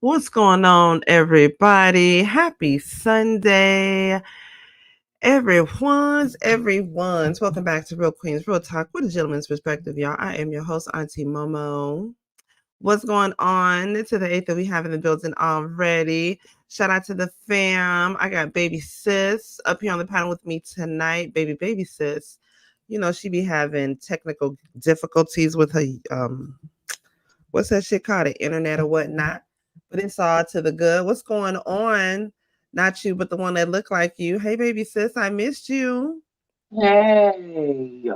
What's going on, everybody? Happy Sunday, everyone's. Welcome back to Real Queens Real Talk with a gentleman's perspective, y'all. I am your host, Auntie Momo. What's going on to the eighth that we have in the building already? Shout out to the fam. I got baby sis up here on the panel with me tonight. Baby sis. You know, she be having technical difficulties with her what's that shit called? The internet or whatnot. But it's all to the good. What's going on? Not you, but the one that looked like you. Hey, baby sis, I missed you. Hey.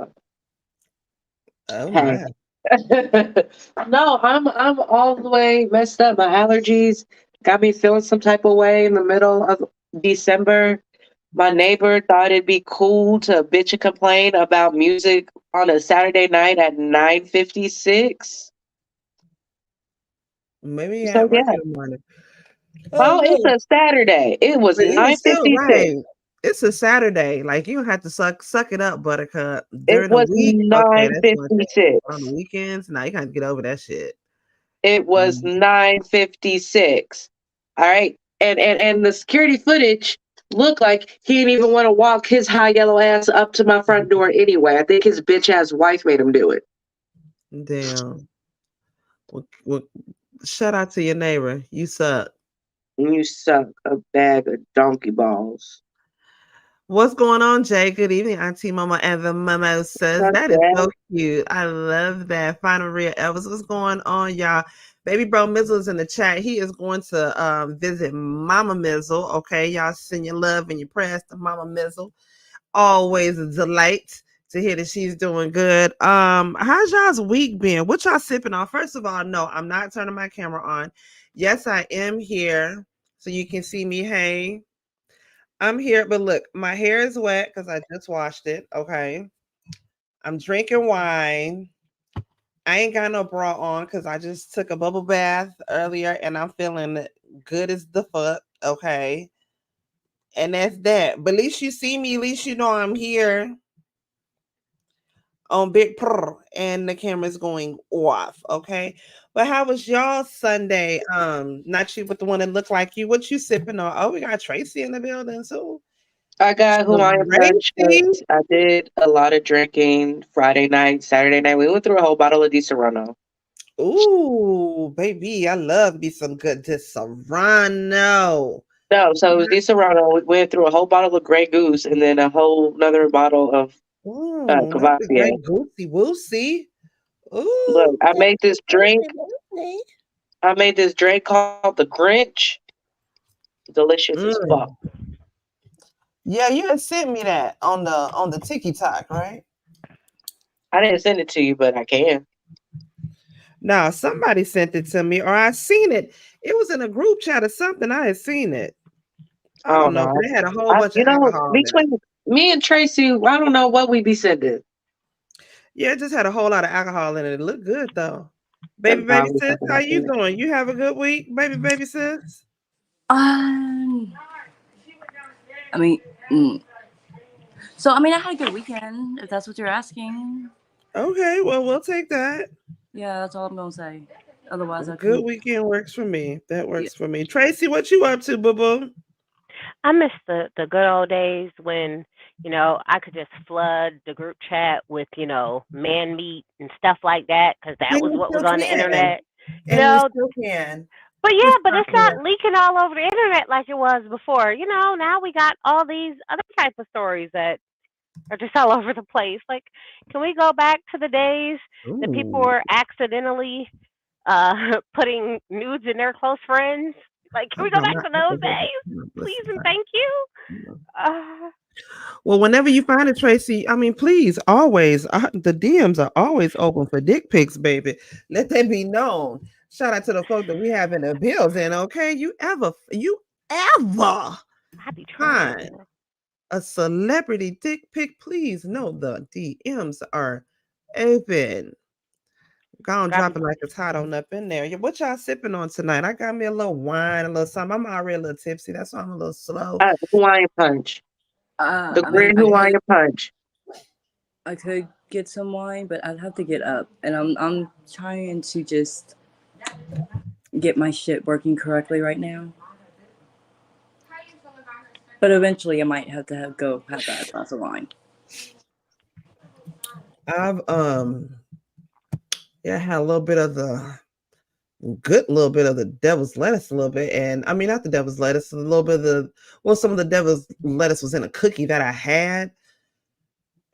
Oh Hey. my. No, I'm all the way messed up. My allergies got me feeling some type of way in the middle of December. My neighbor thought it'd be cool to bitch and complain about music on a Saturday night at 9:56. Maybe So at work yeah. in the morning. Oh Oh, it's no. a Saturday. It was But it was still 9:56. right. It's a Saturday. Like you don't have to suck it up, Buttercup. It During the was week, okay, that's one thing. On the 9:56. weekends, now you gotta get over that shit. It was Mm. 9:56. All right. And the security footage looked like he didn't even want to walk his high yellow ass up to my front door anyway. I think his bitch ass wife made him do it. Damn. Well, shout out to your neighbor. You suck. You suck a bag of donkey balls. What's going on, Jay? Good evening, Auntie Mama and the Mimosas. Not That is bad. so cute. I love that. Final Real Elvis. What's going on, y'all? Baby bro Mizzle is in the chat. He is going to visit Mama Mizzle. Okay, y'all send your love and your prayers to Mama Mizzle. Always a delight to hear that she's doing good. How's y'all's week been? What y'all sipping on? First of all, no, I'm not turning my camera on. Yes, I am here, so you can see me. Hey. I'm here, but look, my hair is wet because I just washed it. Okay. I'm drinking wine. I ain't got no bra on because I just took a bubble bath earlier and I'm feeling good as the fuck. Okay. And that's that. But at least you see me, at least you know I'm here on Big Purr and the camera's going off. Okay. But how was y'all Sunday? Not you, but the one that looked like you. What you sipping on? Oh, we got Tracy in the building too. I got Hawaiian Punch Tracy. because I did a lot of drinking Friday night, Saturday night. We went through a whole bottle of Di Serrano. Ooh, baby, I love me some good Serrano. No, so it was Di Serrano. We went through a whole bottle of Grey Goose and then a whole another bottle of Not the Cavassier. great goosey woosey. Look, Ooh, I not made the this drink. goosey woosey. I made this drink called the Grinch. Delicious as fuck. Mm. Yeah, you had sent me that on the TikTok, right? I didn't send it to you, but I can. No, somebody sent it to me, or I seen it. It was in a group chat or something. I had seen it. I Oh don't know, no, but it had a whole bunch of alcohol in it. between me and Tracy, I don't know what we be sending. Yeah, it just had a whole lot of alcohol in it. It looked good though. Baby Probably sis, something how like you that. doing? You have a good week, baby sis? Um, I mean, mm. So I mean, I had a good weekend. If that's what you're asking, Okay, well, we'll take that. yeah, that's all I'm gonna say. Otherwise, I Good couldn't. weekend works for me. That Yeah. works for me. Tracy, what you up to, boo boo? I miss the good old days when, I could just flood the group chat with, man meat and stuff like that because that And was you what was still on the can. internet. You And you know, still can. but What's yeah, but it's popular? not leaking all over the internet like it was before. Now we got all these other type of stories that are just all over the place. Like, can we go back to the days that people Ooh. were accidentally putting nudes in their close friends? Like, can I'm we go not back my to those episode. days, please Listen, and thank you? Uh, well, whenever you find it, Tracy, I mean, please, always, the DMs are always open for dick pics, baby. Let that be known. Shout out to the folk that we have in the building, okay? You ever I be trying, find girl. a celebrity dick pic, please know the DMs are open. Go and Got drop it like it's hot on up in there. Yeah, what y'all sipping on tonight? I got me a little wine, a little something. I'm already a little tipsy. That's why I'm a little slow. Hawaiian Punch. The I mean, Green Hawaiian Punch. I could get some wine, but I'd have to get up, and I'm trying to just get my shit working correctly right now. But eventually I might have to go have that glass of wine. I've had a little bit of the devil's lettuce a little bit, and I mean not the devil's lettuce, a little bit of some of the devil's lettuce was in a cookie that I had,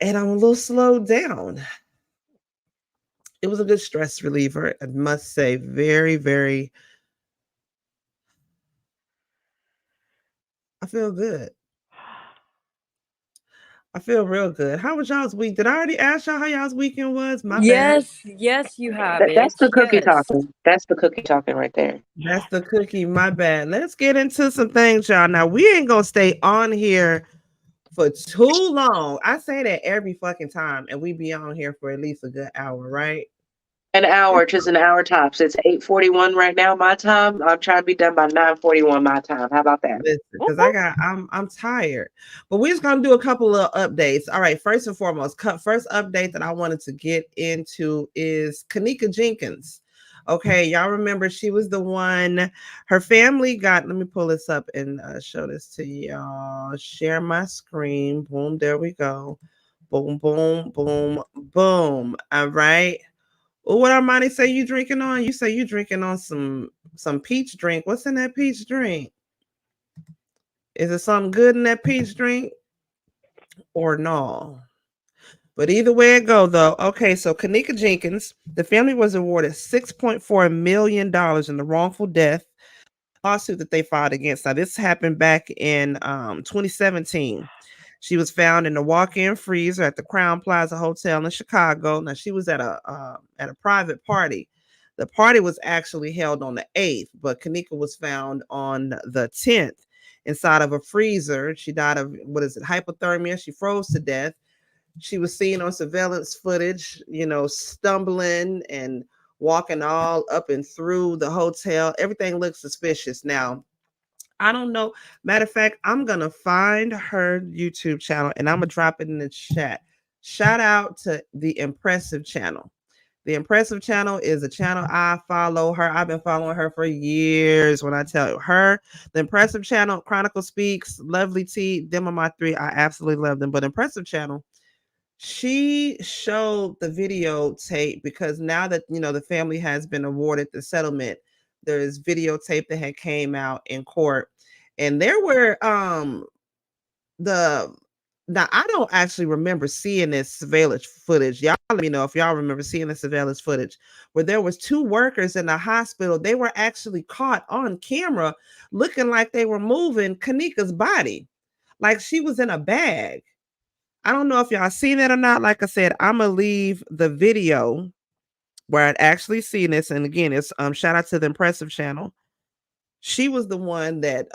and I'm a little slowed down. It was a good stress reliever, I must say. Very, very. I feel good. I feel real good. How was y'all's week? Did I already ask y'all how y'all's weekend was? My bad. Yes, you have it. That's the cookie Yes. talking. That's the cookie talking right there. That's the cookie. My bad. Let's get into some things, y'all. Now, we ain't going to stay on here for too long. I say that every fucking time, and we be on here for at least a good hour, right? An hour, just an hour tops. It's 8:41 right now, my time. I'm trying to be done by 9:41 my time. How about that? Listen, because I'm tired. But we're just gonna do a couple of updates. All right, first and foremost, first update that I wanted to get into is Kenneka Jenkins. Okay, y'all remember she was the one, her family got, let me pull this up and show this to y'all. Share my screen. Boom, there we go. Boom, boom, boom, boom. All right. Well, what Armani say you drinking on? You say you drinking on some peach drink. What's in that peach drink? Is it something good in that peach drink or no? But either way it go, though. Okay, so Kenneka Jenkins, the family was awarded $6.4 million in the wrongful death lawsuit that they filed against. Now, this happened back in 2017. She was found in a walk-in freezer at the Crown Plaza Hotel in Chicago. Now, she was at a private party. The party was actually held on the 8th, but Kenneka was found on the 10th inside of a freezer. She died of, hypothermia. She froze to death. She was seen on surveillance footage, stumbling and walking all up and through the hotel. Everything looks suspicious. Now, I don't know. Matter of fact, I'm going to find her YouTube channel and I'm going to drop it in the chat. Shout out to the Impressive channel. The Impressive channel is a channel I follow her. I've been following her for years. When I tell you her, the Impressive channel, Chronicle Speaks, Lovely Tea, them are my three. I absolutely love them. But Impressive channel, she showed the videotape because now that, the family has been awarded the settlement, there's videotape that had came out in court. And there were now I don't actually remember seeing this surveillance footage. Y'all let me know if y'all remember seeing the surveillance footage where there was two workers in the hospital. They were actually caught on camera looking like they were moving Kenneka's body, like she was in a bag. I don't know if y'all seen that or not. Like I said, I'm gonna leave the video where I'd actually seen this. And again, it's shout out to the Impressive channel. She was the one that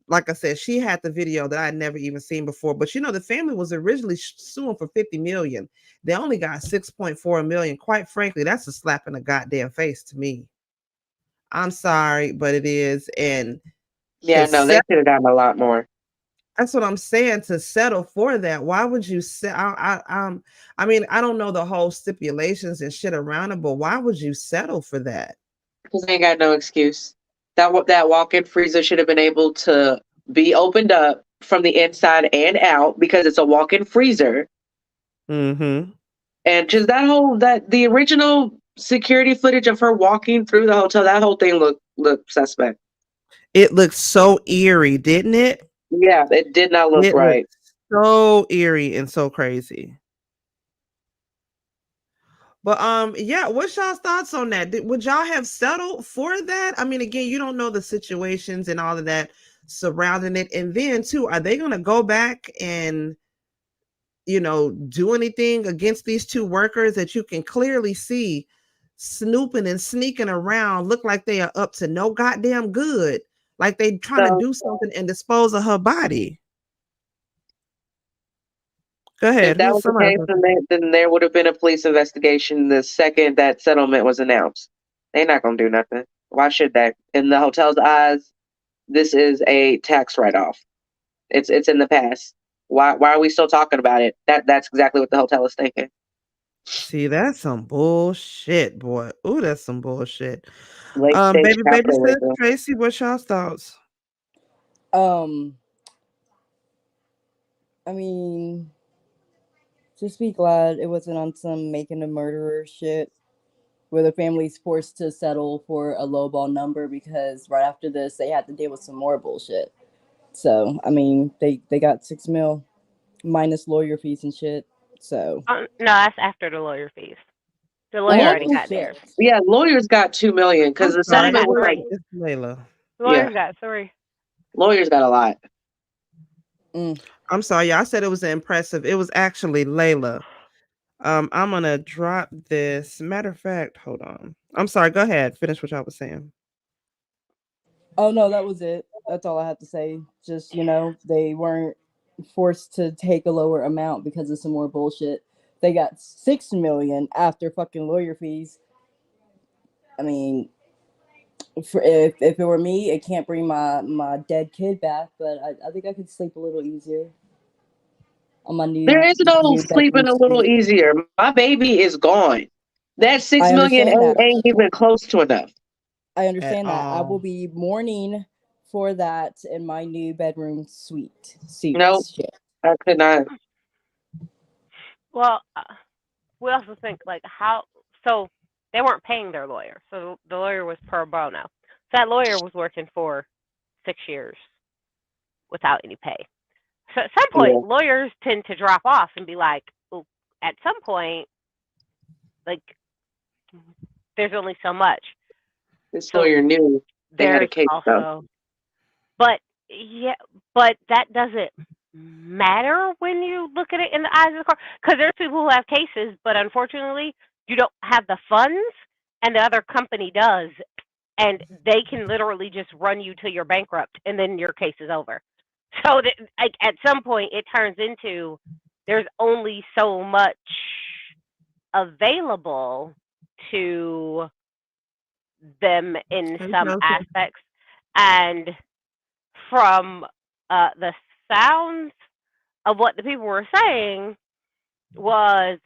like I said, she had the video that I'd never even seen before. But the family was originally suing for $50 million. They only got $6.4 million. Quite frankly, that's a slap in the goddamn face to me. I'm sorry, but it is. And yeah, no, they should have gotten a lot more. That's what I'm saying, to settle for that. Why would you say? I mean, I don't know the whole stipulations and shit around it, but why would you settle for that? Because they ain't got no excuse. That walk-in freezer should have been able to be opened up from the inside and out because it's a walk-in freezer. Mm-hmm. And just the original security footage of her walking through the hotel, that whole thing looked suspect. It looked so eerie, didn't it? Yeah, it did not look right. So eerie and so crazy. But yeah, what's y'all's thoughts on that? Would y'all have settled for that? I mean, again, you don't know the situations and all of that surrounding it. And then too, are they gonna go back and do anything against these two workers that you can clearly see snooping and sneaking around, look like they are up to no goddamn good, like they trying to do something and dispose of her body? Go ahead. If that was the case, then there would have been a police investigation the second that settlement was announced. They're not going to do nothing. Why should they? In the hotel's eyes, this is a tax write-off. It's in the past. Why are we still talking about it? That's exactly what the hotel is thinking. See, that's some bullshit, boy. Ooh, that's some bullshit. Late stage Baby sis capitalism. Tracy, what's y'all's thoughts? Um, I mean, just be glad it wasn't on some making a murderer shit where the family's forced to settle for a lowball number because right after this they had to deal with some more bullshit. So I mean, they got 6 mil minus lawyer fees and shit. So No, that's after the lawyer fees. The lawyer well, already no got shit. theirs. Yeah, lawyers got 2 million I'm because the No, they sorry, settlement got was like, three. it's Layla. The yeah, lawyers got three. lawyers got a lot. Mm. I'm sorry, y'all. I said it was impressive. It was actually Layla. I'm gonna drop this. Matter of fact, hold on. I'm sorry. Go ahead. Finish what y'all was saying. Oh no, that was it. That's all I had to say. Just they weren't forced to take a lower amount because of some more bullshit. They got 6 million after fucking lawyer fees. I mean, if it were me, it can't bring my dead kid back, but I think I could sleep a little easier on my There new is no new sleeping bedroom a little suite. easier. My baby is gone. That six I million understand that. ain't even close to enough. I At understand that. I will all. be mourning for that in my new bedroom suite. Nope, Suits. Shit. I could not. Well, we also think like how. So they weren't paying their lawyer, so the lawyer was pro bono. So that lawyer was working for 6 years without any pay. So at some point, Yeah, lawyers tend to drop off and be like, "Well, at some point, like there's only so much." this So lawyer knew they had a there's case though. also, but yeah, but that doesn't matter when you look at it in the eyes of the court because there's people who have cases, but unfortunately, you don't have the funds, and the other company does, and they can literally just run you till you're bankrupt, and then your case is over. So that, like at some point, it turns into there's only so much available to them in Hey, some Joseph. aspects, and from the sounds of what the people were saying was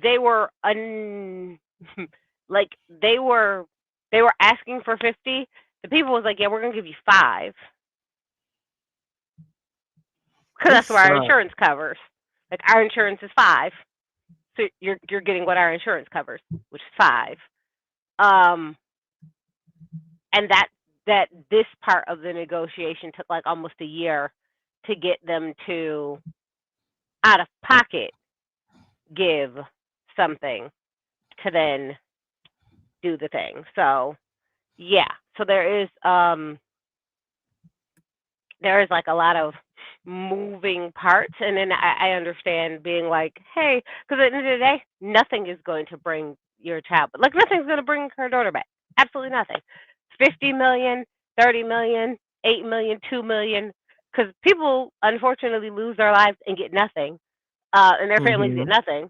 they were like they were asking for 50. The people was like, yeah, we're gonna give you 5 because It that's what our sucks. insurance covers. Like our insurance is 5, so you're getting what our insurance covers, which is 5. Um, and that this part of the negotiation took like almost a year to get them to out of pocket give something to then do the thing. So yeah, so there is like a lot of moving parts, and then I understand being like, hey, because at the end of the day, nothing is going to bring your child, like nothing's going to bring her daughter back. Absolutely nothing. 50 million, 30 million, 8 million, 2 million, because people unfortunately lose their lives and get nothing, and their families Mm-hmm. get nothing.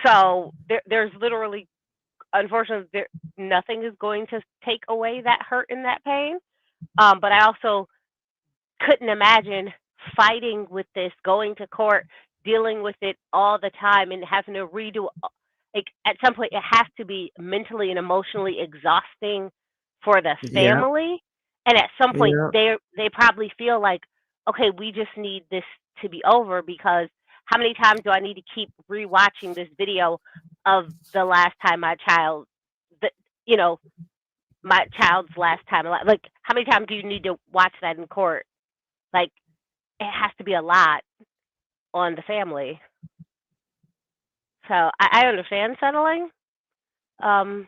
So there's literally, unfortunately, nothing is going to take away that hurt and that pain. But I also couldn't imagine fighting with this, going to court, dealing with it all the time, and having to redo. Like at some point, it has to be mentally and emotionally exhausting for the Yeah. family. And at some point, Yeah. they probably feel like, okay, we just need this to be over because how many times do I need to keep rewatching this video of the last time my child, the, you know, my child's last time alive? Like, how many times do you need to watch that in court? Like, it has to be a lot on the family. So I understand settling. Um,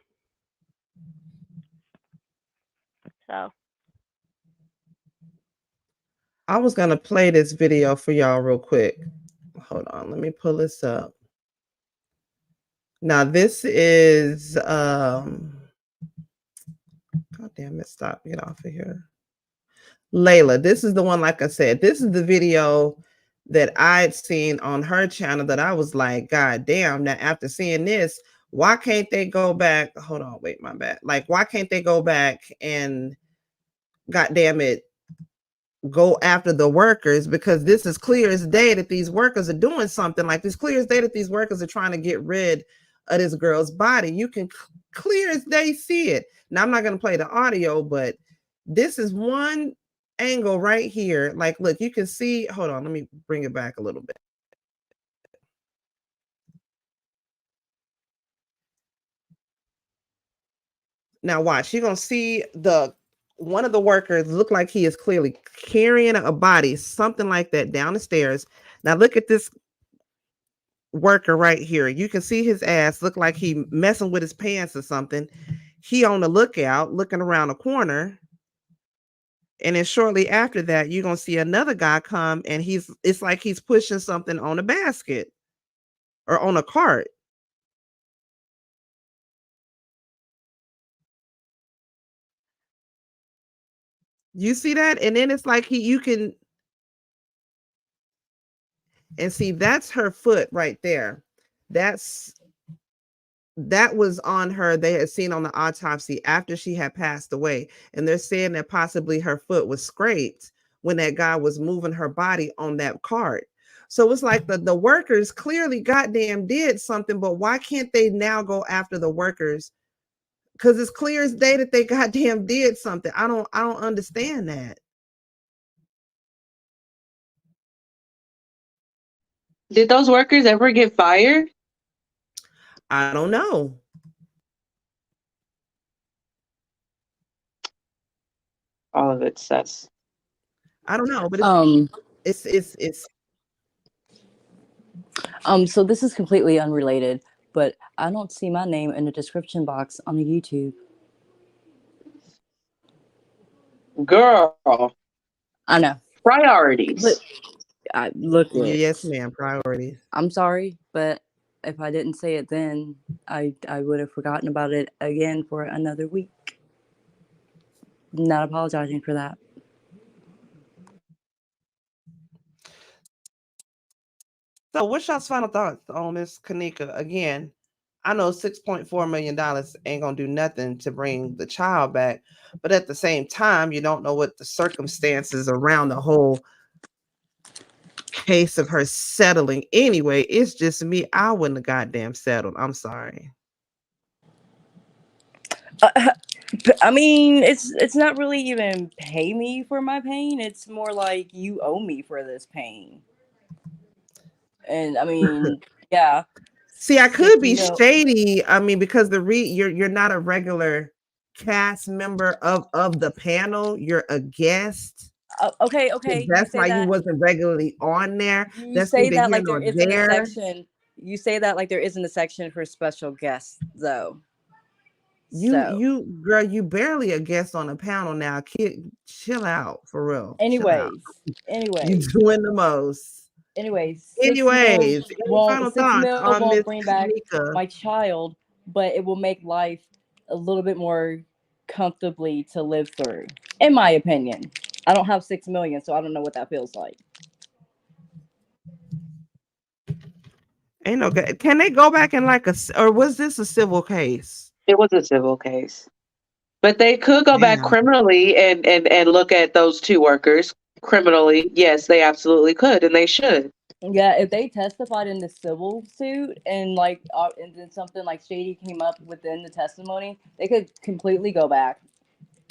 so I was gonna play this video for y'all real quick. Hold on, let me pull this up. Now this is God damn it, stop, get off of here. Layla, this is the one, like I said, this is the video that I'd seen on her channel that I was like, God damn, now after seeing this, why can't they go back? Hold on, wait, my bad. Like, why can't they go back and God damn it, go after the workers, because this is clear as day that these workers are doing something. Like, this clear as day that these workers are trying to get rid of this girl's body. You can clear as day see it. Now, I'm not going to play the audio, but this is one angle right here. Like, look, you can see, hold on, let me bring it back a little bit. Now watch, you're gonna see one of the workers look like he is clearly carrying a body, something like that, down the stairs. Now look at this worker right here. You can see his ass look like he messing with his pants or something. He on the lookout, looking around the corner. And then shortly after that, you're gonna see another guy come, and it's like he's pushing something on a basket or on a cart. You see that? And then it's like you can, and see, that's her foot right there. That was on her. They had seen on the autopsy after she had passed away. And they're saying that possibly her foot was scraped when that guy was moving her body on that cart. So it's like the workers clearly goddamn did something, but why can't they now go after the workers? Because it's clear as day that they goddamn did something. I don't understand that. Did those workers ever get fired? I don't know. All of it's sus. I don't know, but it's So this is completely unrelated, but I don't see my name in the description box on the YouTube. Girl. I know. Priorities. But look, yes, ma'am. Priorities. I'm sorry, but if I didn't say it then, I would have forgotten about it again for another week. Not apologizing for that. So what's y'all's final thoughts on Miss Kenneka? Again, I know $6.4 million ain't gonna do nothing to bring the child back, but at the same time, you don't know what the circumstances around the whole case of her settling. Anyway, it's just me. I wouldn't have goddamn settled. I'm sorry. I mean, it's not really even pay me for my pain. It's more like you owe me for this pain. And I mean, yeah. See, I could be shady. I mean, because you're not a regular cast member of the panel. You're a guest. Okay. That's why you wasn't regularly on there. You say that like there isn't a section. You say that like there isn't a section for special guests, though. You girl, you barely a guest on a panel now. Kid, chill out for real. Anyways, you doing the most. Anyways, any final thoughts on won't Miss bring back my child, but it will make life a little bit more comfortably to live through, in my opinion. I don't have $6 million, so I don't know what that feels like. Ain't no good. Can they go back and or was this a civil case? It was a civil case. But they could go back criminally and look at those two workers criminally. Yes, they absolutely could, and they should. Yeah, if they testified in the civil suit and and then something like shady came up within the testimony, they could completely go back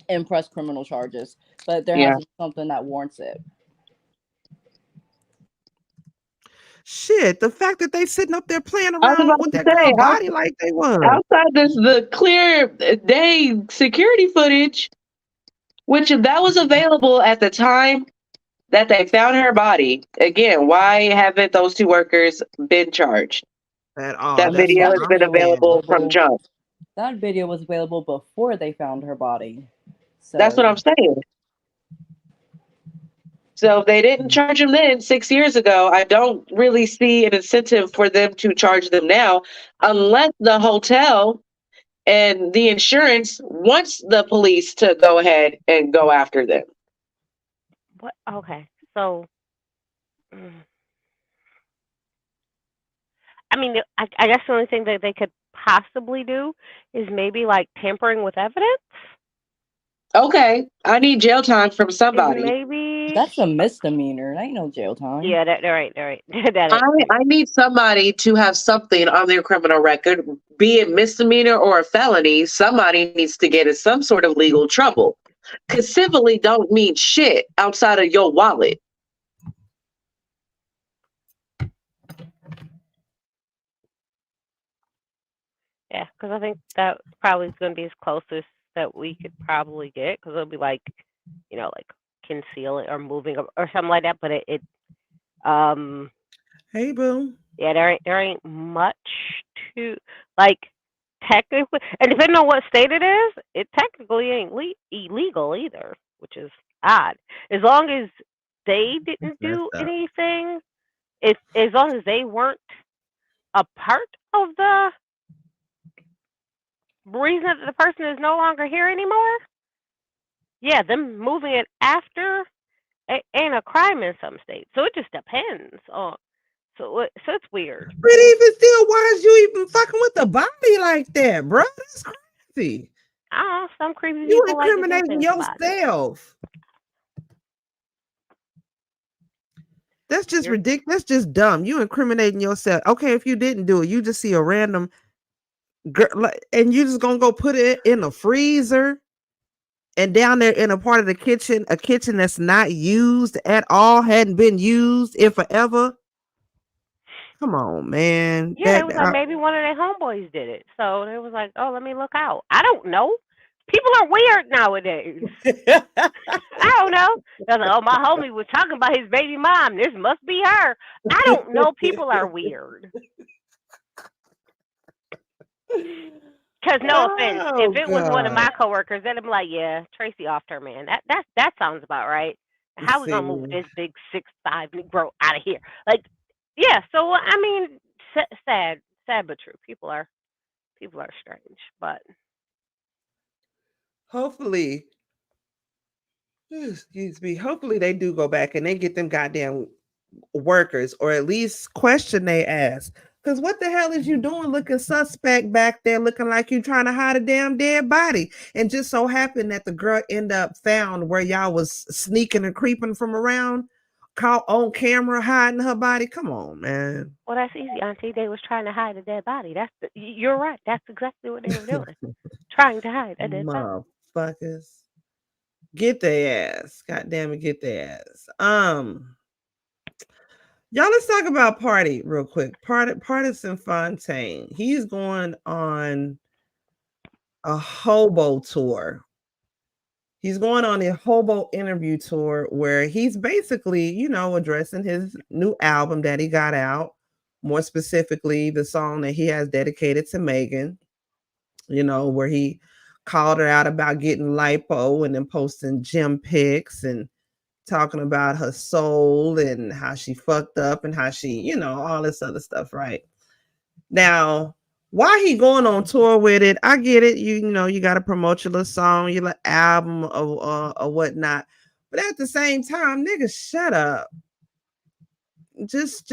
and press criminal charges. But there has to be something that warrants it. Shit, the fact that they sitting up there playing around with that girl body like they was. Outside the clear day security footage, which that was available at the time that they found her body. Again, why haven't those two workers been charged? At all. That video has been available from jump. That video was available before they found her body. So that's what I'm saying. So if they didn't charge them then 6 years ago, I don't really see an incentive for them to charge them now, unless the hotel and the insurance wants the police to go ahead and go after them. What? Okay, so I mean, I guess the only thing that they could possibly do is maybe like tampering with evidence. Okay, I need jail time from somebody. Maybe That's a misdemeanor. That ain't no jail time. Yeah, they're right. They're right. That is. I need somebody to have something on their criminal record, be it misdemeanor or a felony. Somebody needs to get in some sort of legal trouble. Because civilly don't mean shit outside of your wallet. Yeah, because I think that probably is going to be as closest that we could probably get, because it'll be like, like concealing or moving or something like that. But Hey, boo. yeah, there ain't much to like technically, and depending on what state it is, it technically ain't illegal either, which is odd. As long as they didn't do anything, as long as they weren't a part of the reason that the person is no longer here anymore, yeah, them moving it after ain't a crime in some states. So it just depends on. So it's weird. But even still, why is you even fucking with the body like that, bro? That's crazy. I don't know. Some creepy You people like to do incriminating things about it. yourself. That's just ridiculous. That's just dumb. You incriminating yourself. Okay, if you didn't do it, you just see a random girl, and you just gonna go put it in a freezer, and down there in a part of the kitchen, a kitchen that's not used at all, hadn't been used in forever. Come on, man. Yeah, it was like maybe one of their homeboys did it. So it was like, oh, let me look out. I don't know. People are weird nowadays. I don't know. I was like, oh, my homie was talking about his baby mom. This must be her. I don't know. People are weird. Because no offense, if it was one of my coworkers, then I'm like, yeah, Tracy offed her, man. That sounds about right. How we gonna move this big 6'5" Negro out of here? Like, yeah. So I mean, sad but true. People are strange, but hopefully, excuse me. Hopefully, they do go back and they get them goddamn workers, or at least question they ass. Because what the hell is you doing looking suspect back there, looking like you trying to hide a damn dead body? And just so happened that the girl ended up found where y'all was sneaking and creeping from around, caught on camera hiding her body. Come on, man. Well, that's easy, Auntie. They was trying to hide a dead body. You're right. That's exactly what they were doing. Trying to hide a dead body. Motherfuckers. Get their ass. God damn it, get their ass. Y'all, let's talk about Pardi real quick. Partisan Fontaine. He's going on a hobo tour. He's going on a hobo interview tour where he's basically, addressing his new album that he got out. More specifically, the song that he has dedicated to Megan, where he called her out about getting lipo and then posting gym pics and talking about her soul and how she fucked up and how she, all this other stuff, right? Now, why he going on tour with it? I get it. You got to promote your little song, your little album or whatnot. But at the same time, nigga, shut up. Just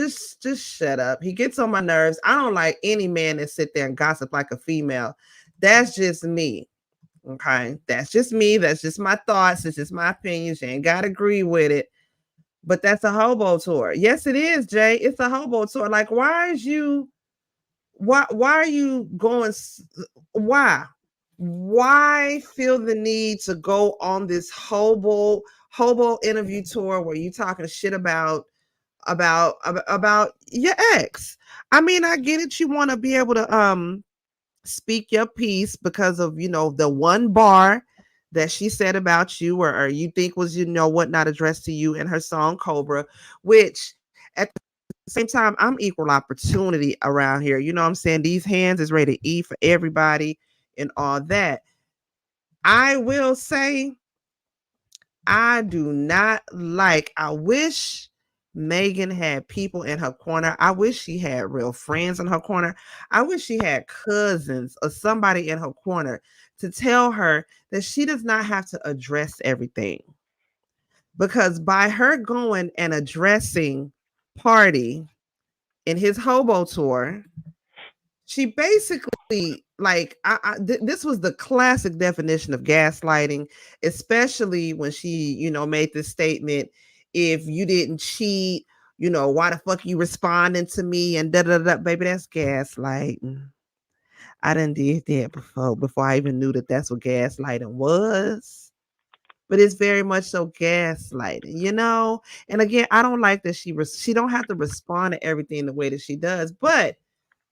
shut up. He gets on my nerves. I don't like any man that sit there and gossip like a female. That's just me. Okay, that's just me. That's just my thoughts. It's just my opinions. You ain't gotta agree with it. But that's a hobo tour. Yes, it is, Jay. It's a hobo tour. Like, why are you going? Why feel the need to go on this hobo interview tour where you talking shit about your ex? I mean, I get it. You want to be able to speak your piece because of the one bar that she said about you or you think was what not addressed to you in her song Cobra, which at the same time I'm equal opportunity around here. You know what I'm saying? These hands is rated E for everybody and all that. I will say I do not like, I wish Megan had people in her corner. I wish she had real friends in her corner. I wish she had cousins or somebody in her corner to tell her that she does not have to address everything. Because by her going and addressing Pardi in his hobo tour, she basically, like, this was the classic definition of gaslighting, especially when she, made this statement. if you didn't cheat, you know, why the fuck you responding to me and da da da, baby, that's gaslighting. I done did that before I even knew that that's what gaslighting was. But it's very much so gaslighting, you know. And again, I don't like that she don't have to respond to everything the way that she does. But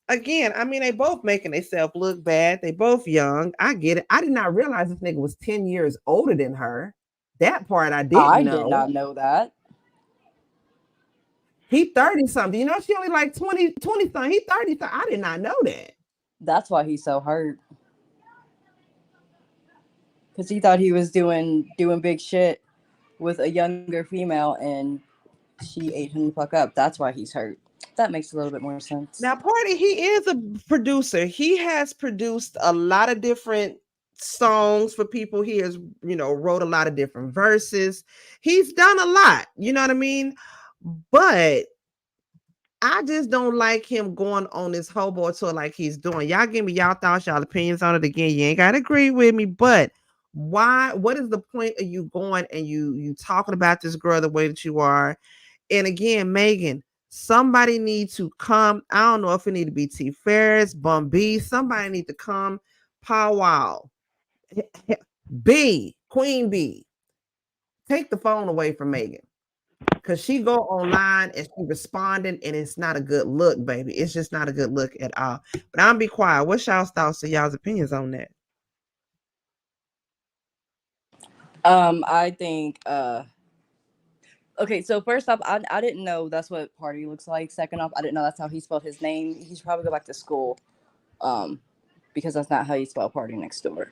again, I mean, they both making themselves look bad. They both young. I get it. I did not realize this nigga was 10 years older than her. That part I didn't I did know. not know that. He 30 something. You know, she only like 20 something. He 30 something. I did not know that. That's why he's so hurt. Because he thought he was doing big shit with a younger female, and she ate him the fuck up. That's why he's hurt. That makes a little bit more sense. Now, Pardi, he is a producer. He has produced a lot of different songs for people. He has, you know, wrote a lot of different verses. He's done a lot, you know what I mean? But I just don't like him going on this hobo tour like he's doing. Y'all give me y'all thoughts, y'all opinions on it. Again, you ain't gotta agree with me, but why? What is the point of you going and you talking about this girl the way that you are? And again, Megan, somebody needs to come. I don't know if it need to be T Ferris, Bun B. Somebody need to come. Powwow, B, Queen B. Take the phone away from Megan. Cause she go online and she responding, and it's not a good look, baby. It's just not a good look at all. But I'm be quiet. What's y'all's thoughts and y'all's opinions on that? I think okay, so first off, I didn't know that's what Pardi looks like. Second off, I didn't know that's how he spelled his name. He should probably go back to school. Because that's not how you spell Party next door.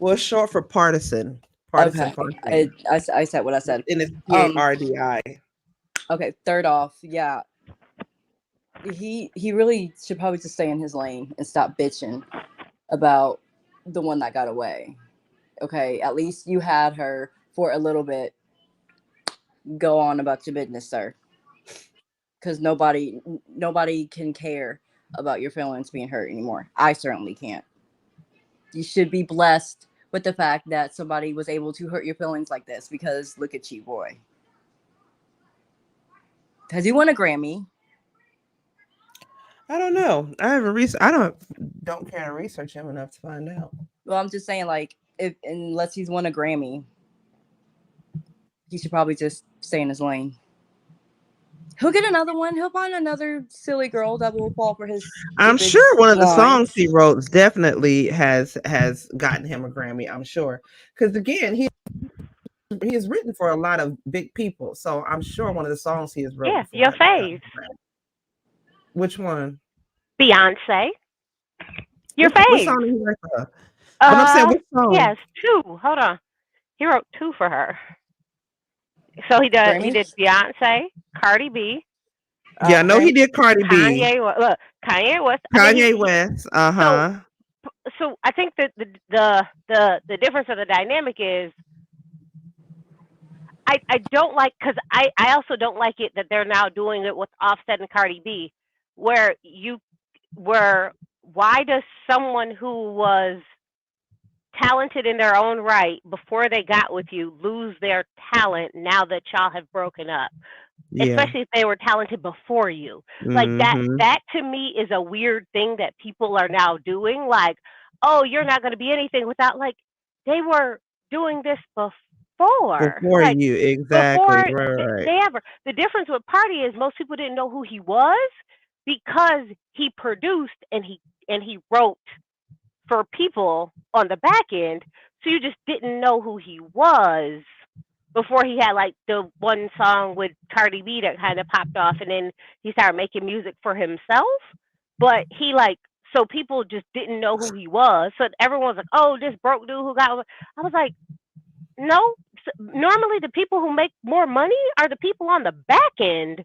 Well, it's short for partisan. Partisan Okay. I said what I said. And it's PARDI. Okay, third off, yeah. He really should probably just stay in his lane and stop bitching about the one that got away. Okay, at least you had her for a little bit. Go on about your business, sir. Because nobody can care about your feelings being hurt anymore. I certainly can't. You should be blessed with the fact that somebody was able to hurt your feelings like this, because look at you, boy. Has he won a Grammy? I don't know. I haven't I don't care to research him enough to find out. Well, I'm just saying, like, unless he's won a Grammy, he should probably just stay in his lane. He'll get another one. He'll find another silly girl that will fall for his. I'm sure one of the songs he wrote definitely has gotten him a Grammy. I'm sure, because again, he has written for a lot of big people, so I'm sure one of the songs he has wrote. Yeah, your fave. Which one? Beyonce. Your fave. What song did he write for her? But I'm saying, which song? Yes, 2. Hold on. He wrote 2 for her. So he did Beyonce, Cardi B. Yeah, I know he did Cardi B. Kanye West. Kanye West. Uh-huh. So I think that the difference of the dynamic is I don't like, because I also don't like it that they're now doing it with Offset and Cardi B, why does someone who was talented in their own right before they got with you lose their talent now that y'all have broken up? Yeah. Especially if they were talented before you. Like that to me is a weird thing that people are now doing. Like, oh, you're not going to be anything without, like, they were doing this before like, you, exactly. Before right. they ever. The difference with Pardi is most people didn't know who he was because he produced and he wrote for people on the back end, so you just didn't know who he was before he had, like, the one song with Cardi B that kind of popped off, and then he started making music for himself. But he, like, so people just didn't know who he was. So everyone's like, oh, this broke dude who got. I was like, no. Normally the people who make more money are the people on the back end,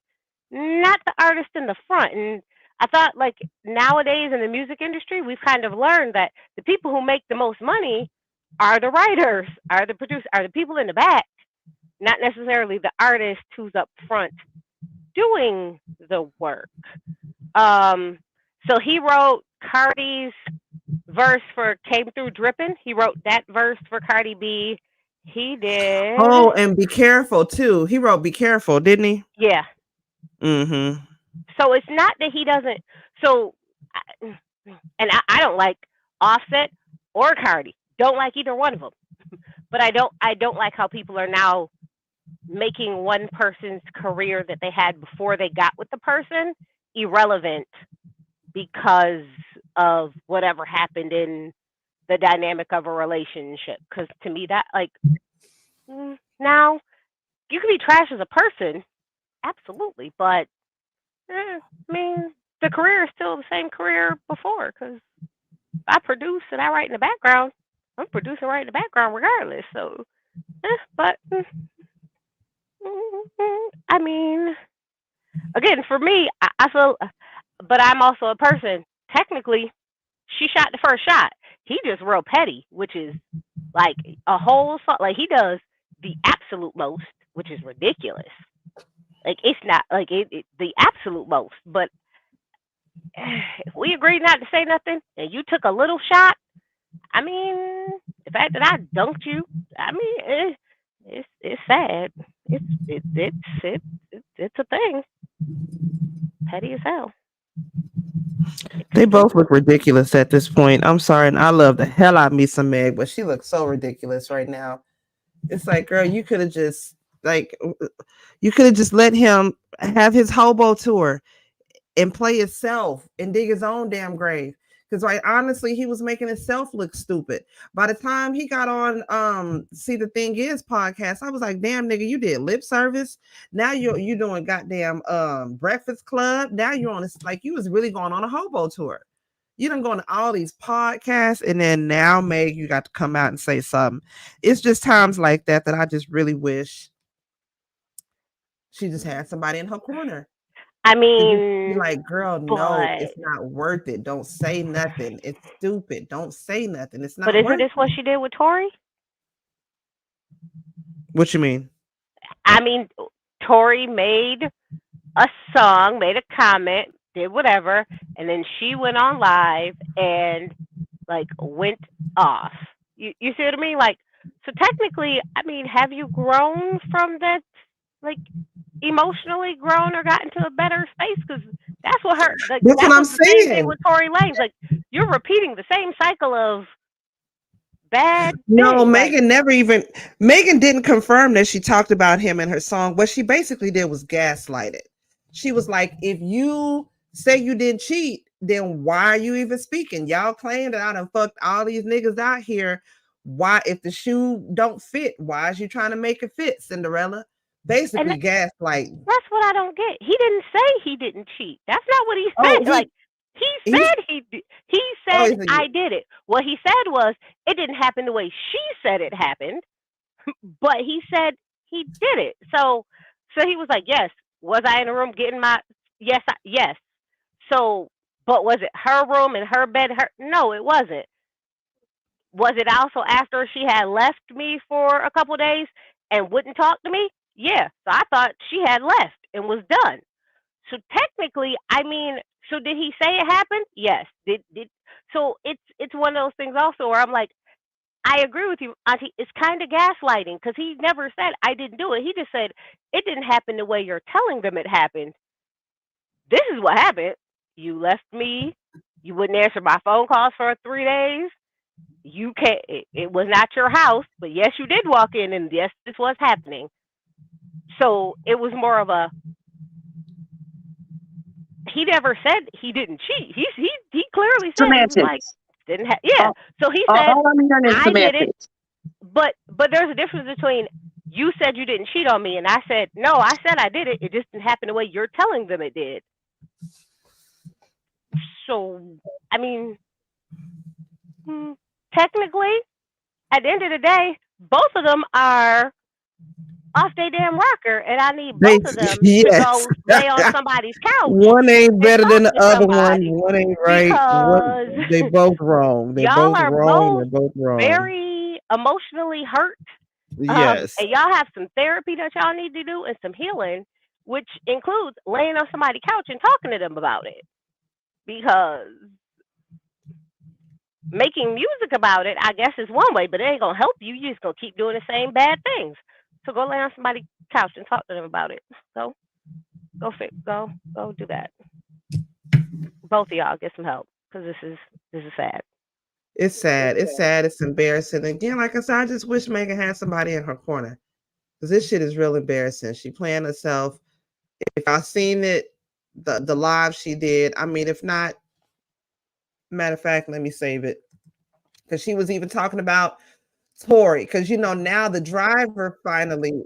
not the artist in the front. And I thought, like, nowadays in the music industry, we've kind of learned that the people who make the most money are the writers, are the producers, are the people in the back, not necessarily the artist who's up front doing the work. So he wrote Cardi's verse for Came Through Drippin'. He wrote that verse for Cardi B. He did. Oh, and Be Careful too. He wrote Be Careful, didn't he? Yeah. Mm-hmm. So it's not that he doesn't. So, and I don't like Offset or Cardi. Don't like either one of them. But I don't like how people are now making one person's career that they had before they got with the person irrelevant because of whatever happened in the dynamic of a relationship. Because to me, that like now you can be trash as a person, absolutely, but I mean the career is still the same career before. Because I produce and I write in the background, I'm producing right in the background regardless. So, but I mean, again, for me, I feel, but I'm also a person. Technically, she shot the first shot. He just real petty, which is like a whole song. Like he does the absolute most, which is ridiculous. Like it's not like the absolute most. But if we agreed not to say nothing and you took a little shot, I mean, the fact that I dunked you, I mean, it's sad. It's a thing. Petty as hell. They both look ridiculous at this point. I'm sorry, and I love the hell out of me some Meg, but she looks so ridiculous right now. It's like, girl, you could have just let him have his hobo tour and play himself and dig his own damn grave. Because like honestly, he was making himself look stupid. By the time he got on See the Thing Is podcast, I was like, damn nigga, you did lip service. Now you doing goddamn Breakfast Club. Now you're on this, like you was really going on a hobo tour. You done going to all these podcasts, and then now Meg, you got to come out and say something. It's just times like that I just really wish she just had somebody in her corner. I You're mean, like, girl, no, but it's not worth it. Don't say nothing. It's stupid. Don't say nothing. It's but not isn't worth this what it. she did with Tori? What you mean? I mean, Tori made a song, made a comment, did whatever, and then she went on live and like went off. You see what I mean? Like, so technically, I mean, have you grown from that? Like, emotionally grown or gotten to a better space? Because that's what her like. That's what That I'm was the same thing saying. with Tory Lanez. Like, you're repeating the same cycle of bad No, thing. Like, Megan didn't confirm that she talked about him in her song. What she basically did was gaslight it. She was like, if you say you didn't cheat, then why are you even speaking? Y'all claim that I done fucked all these niggas out here. Why, if the shoe don't fit, why is you trying to make it fit, Cinderella? and Basically gaslight. that's what I don't get. He didn't say he didn't cheat. That's not what he Oh, said. Like, he he's said he did. He oh, said I did it. What he said was it didn't happen the way she said it happened, but he said he did it. So he was like, yes. Was I in the room getting my yes. So, but was it her room and her bed? No, it wasn't. Was it also after she had left me for a couple days and wouldn't talk to me? Yeah. So I thought she had left and was done. So technically, I mean, so did he say it happened? Yes. Did so it's one of those things also where I'm like, I agree with you, Auntie. It's kind of gaslighting because he never said I didn't do it. He just said it didn't happen the way you're telling them it happened. This is what happened. You left me. You wouldn't answer my phone calls for 3 days. You can't. It was not your house, but yes, you did walk in, and yes, this was happening. So it was more of a. He never said he didn't cheat. He clearly said he was like Semantics. didn't have. Yeah. So he said All I'm hearing is I did it, semantics. but there's a difference between you said you didn't cheat on me, and I said no. I said I did it. It just didn't happen the way you're telling them it did. So I mean, technically, at the end of the day, both of them are off their damn rocker, and I need they both of them to yes. go lay on somebody's couch One ain't and better talk than the to other one. somebody One ain't right. because They both wrong. They're y'all both are wrong. both They're both wrong. very emotionally hurt. Yes. And y'all have some therapy that y'all need to do and some healing, which includes laying on somebody's couch and talking to them about it. Because making music about it, I guess, is one way, but it ain't gonna help you. You just gonna keep doing the same bad things. So go lay on somebody's couch and talk to them about it. So go do that. Both of y'all get some help because this is sad. It's sad. It's sad. It's embarrassing. Again, like I said, I just wish Megan had somebody in her corner because this shit is real embarrassing. She playing herself. If y'all seen it, the live she did. I mean, if not, matter of fact, let me save it because she was even talking about Tory because now the driver finally,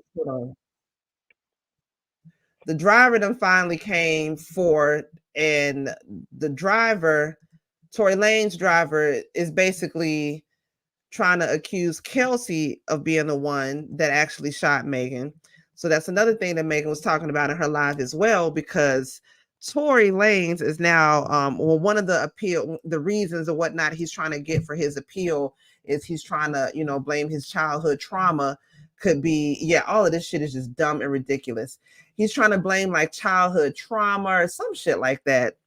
the driver then finally came forward, and the driver, Tory Lane's driver, is basically trying to accuse Kelsey of being the one that actually shot Megan. So that's another thing that Megan was talking about in her live as well, because Tory Lanez is now, one of the reasons or whatnot he's trying to get for his appeal is he's trying to, blame his childhood trauma. Could be, all of this shit is just dumb and ridiculous. He's trying to blame like childhood trauma or some shit like that.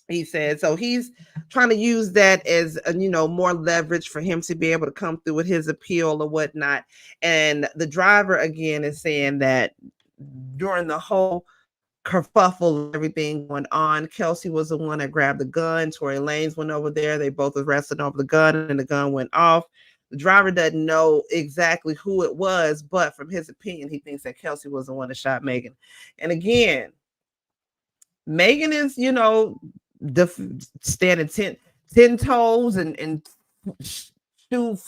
He said, so he's trying to use that as more leverage for him to be able to come through with his appeal or whatnot. And the driver again is saying that during the whole kerfuffle, everything going on, Kelsey was the one that grabbed the gun. Tory Lanez went over there. They both arrested over the gun, and the gun went off. The driver doesn't know exactly who it was, but from his opinion, he thinks that Kelsey was the one that shot Megan. And again, Megan is, standing 10 toes and shot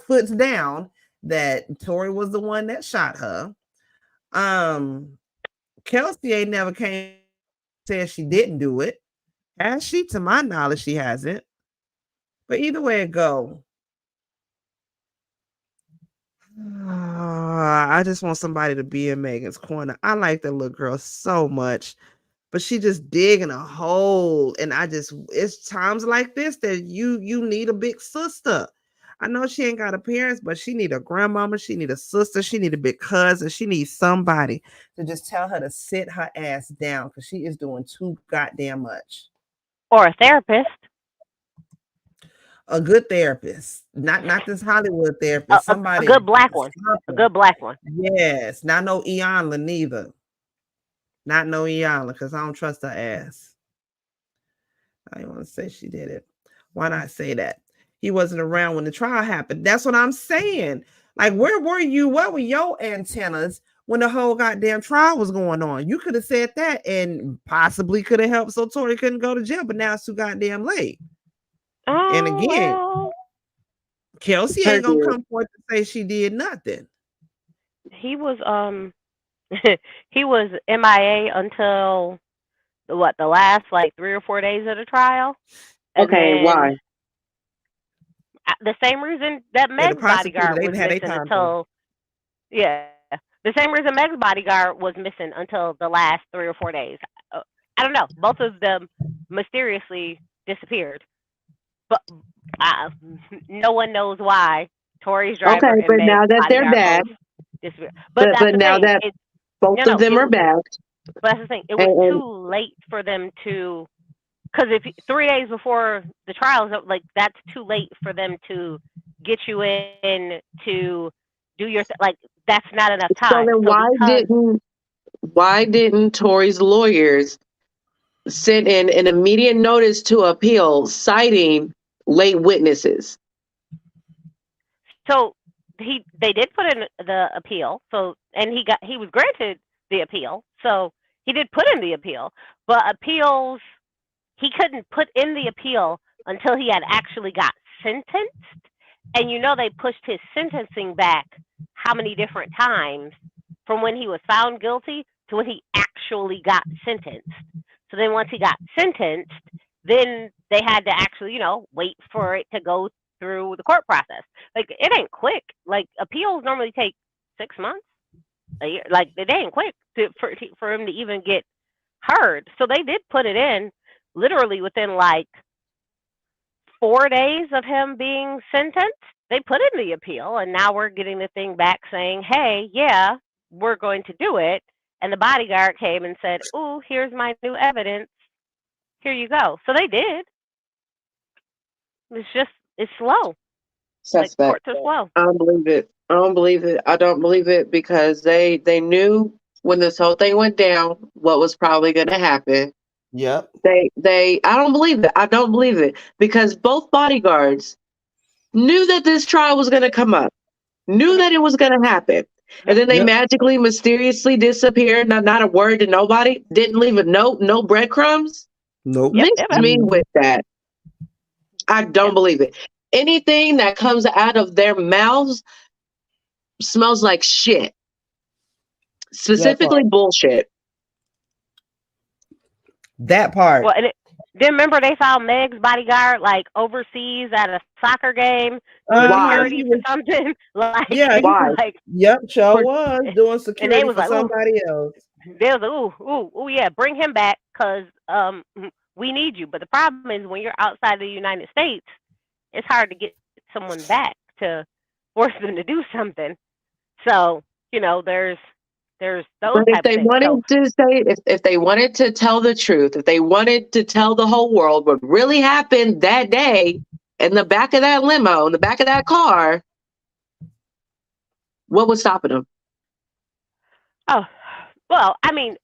foots down that Tory was the one that shot her. Kelsey ain't never came said she didn't do it. Has she? To my knowledge, she hasn't. But either way it go, I just want somebody to be in Megan's corner. I like that little girl so much, but she just digging a hole. And it's times like this that you need a big sister. I know she ain't got a parents, but she need a grandmama. She need a sister. She need a big cousin. She needs somebody to just tell her to sit her ass down because she is doing too goddamn much. Or a therapist. A good therapist, not this Hollywood therapist. Somebody, a good black one. A good black one. Yes, not no Iyanla neither. Not no Iyanla, because I don't trust her ass. I didn't want to say she did it. Why not say that? He wasn't around when the trial happened. That's what I'm saying. Like, where were you? What were your antennas when the whole goddamn trial was going on? You could have said that and possibly could have helped so Tory couldn't go to jail, but now it's too goddamn late. And again, Kelsey ain't gonna come forth to say she did nothing. He was he was MIA until the last like 3 or 4 days of the trial. Okay, why? The same reason that Meg's bodyguard was missing until the same reason Meg's bodyguard was missing until the last 3 or 4 days. I don't know. Both of them mysteriously disappeared, but no one knows why. Tory's driver and but Meg's now that they're back, but now that both of them are back, but that's the thing. It was too late for them to, because if 3 days before the trials, like that's too late for them to get you in to do your like. That's not enough time. So then why didn't Tory's lawyers send in an immediate notice to appeal citing late witnesses? So they did put in the appeal. So and he was granted the appeal. So he did put in the appeal, but appeals he couldn't put in the appeal until he had actually got sentenced. And they pushed his sentencing back how many different times from when he was found guilty to when he actually got sentenced. So then once he got sentenced, then they had to actually, wait for it to go through the court process. Like, it ain't quick. Like, appeals normally take 6 months, a year. Like, it ain't quick for him to even get heard. So they did put it in literally within, like, 4 days of him being sentenced. They put in the appeal, and now we're getting the thing back saying, hey, yeah, we're going to do it. And the bodyguard came and said, ooh, here's my new evidence. Here you go. So they did. it's slow. Like Suspect. courts are slow. I don't believe it. I don't believe it. I don't believe it because they knew when this whole thing went down what was probably going to happen. Yep. They I don't believe it. I don't believe it because both bodyguards knew that this trial was going to come up, knew Mhm. that it was going to happen. And then they Yep. magically, mysteriously disappeared. Not a word to nobody. Didn't leave a note, no breadcrumbs. Nope. Yep, Mix yep, yep, me with that. I don't yep. believe it. Anything that comes out of their mouths smells like shit. That Specifically part. bullshit. That part. Well, then remember they found Meg's bodyguard like overseas at a soccer game doing Why? security He for was. something. Yeah. Why? Like Yep. Show for, was doing and they security was for like, ooh, somebody else. they was like, ooh, yeah, bring him back because we need you. But the problem is when you're outside the United States, it's hard to get someone back to force them to do something. So there's those But if type of they things. So wanted to say, if they wanted to tell the truth, if they wanted to tell the whole world what really happened that day in the back of that limo, in the back of that car, what was stopping them? oh well, I mean,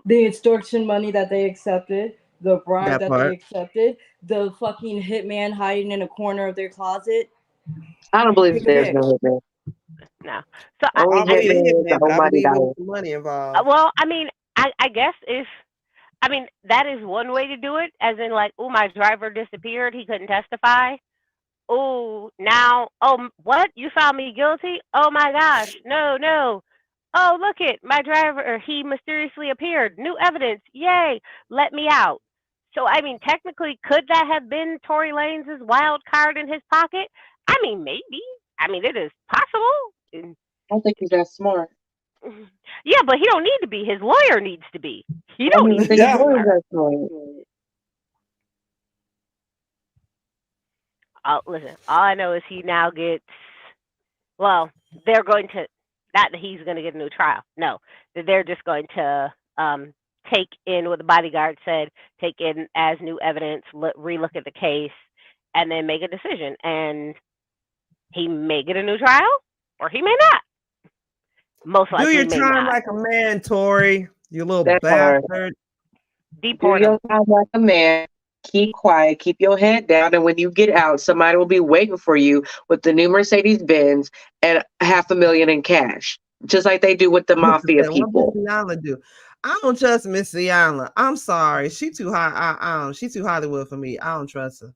The extortion money that they accepted, the bribe That that they part. accepted, the fucking hitman hiding in a corner of their closet. I don't believe Take a there's pick. no hitman. no. So I Only don't believe the hitman is the hitman, but I almighty believe it dollar. was the money involved. well, I mean, I guess if I mean that is one way to do it, as in like, oh, my driver disappeared, he couldn't testify. Oh, now, what? You found me guilty? Oh my gosh, no, no. Oh, look it, my driver, he mysteriously appeared. New evidence, yay, let me out. So, I mean, technically, could that have been Tory Lanez's wild card in his pocket? I mean, maybe. I mean, it is possible. I don't think he's that smart. Yeah, but he don't need to be. His lawyer needs to be. He I don't don't even need to think be his Yeah. lawyer's smart. that smart. Listen, all I know is he now gets. Well, they're going to. Not that he's going to get a new trial. No, that they're just going to take in what the bodyguard said, take in as new evidence, relook at the case, and then make a decision. And he may get a new trial, or he may not. Most Do likely, your may time not. like a man, Tori. You little That part. bastard. Do Deport him. your job like a man. Keep quiet. Keep your head down. And when you get out, somebody will be waiting for you with the new Mercedes Benz and $500,000 in cash, just like they do with the mafia What Miss people. Iyanla do? I don't trust Miss Iyanla. I'm sorry. She too high. I don't. She too Hollywood for me. I don't trust her.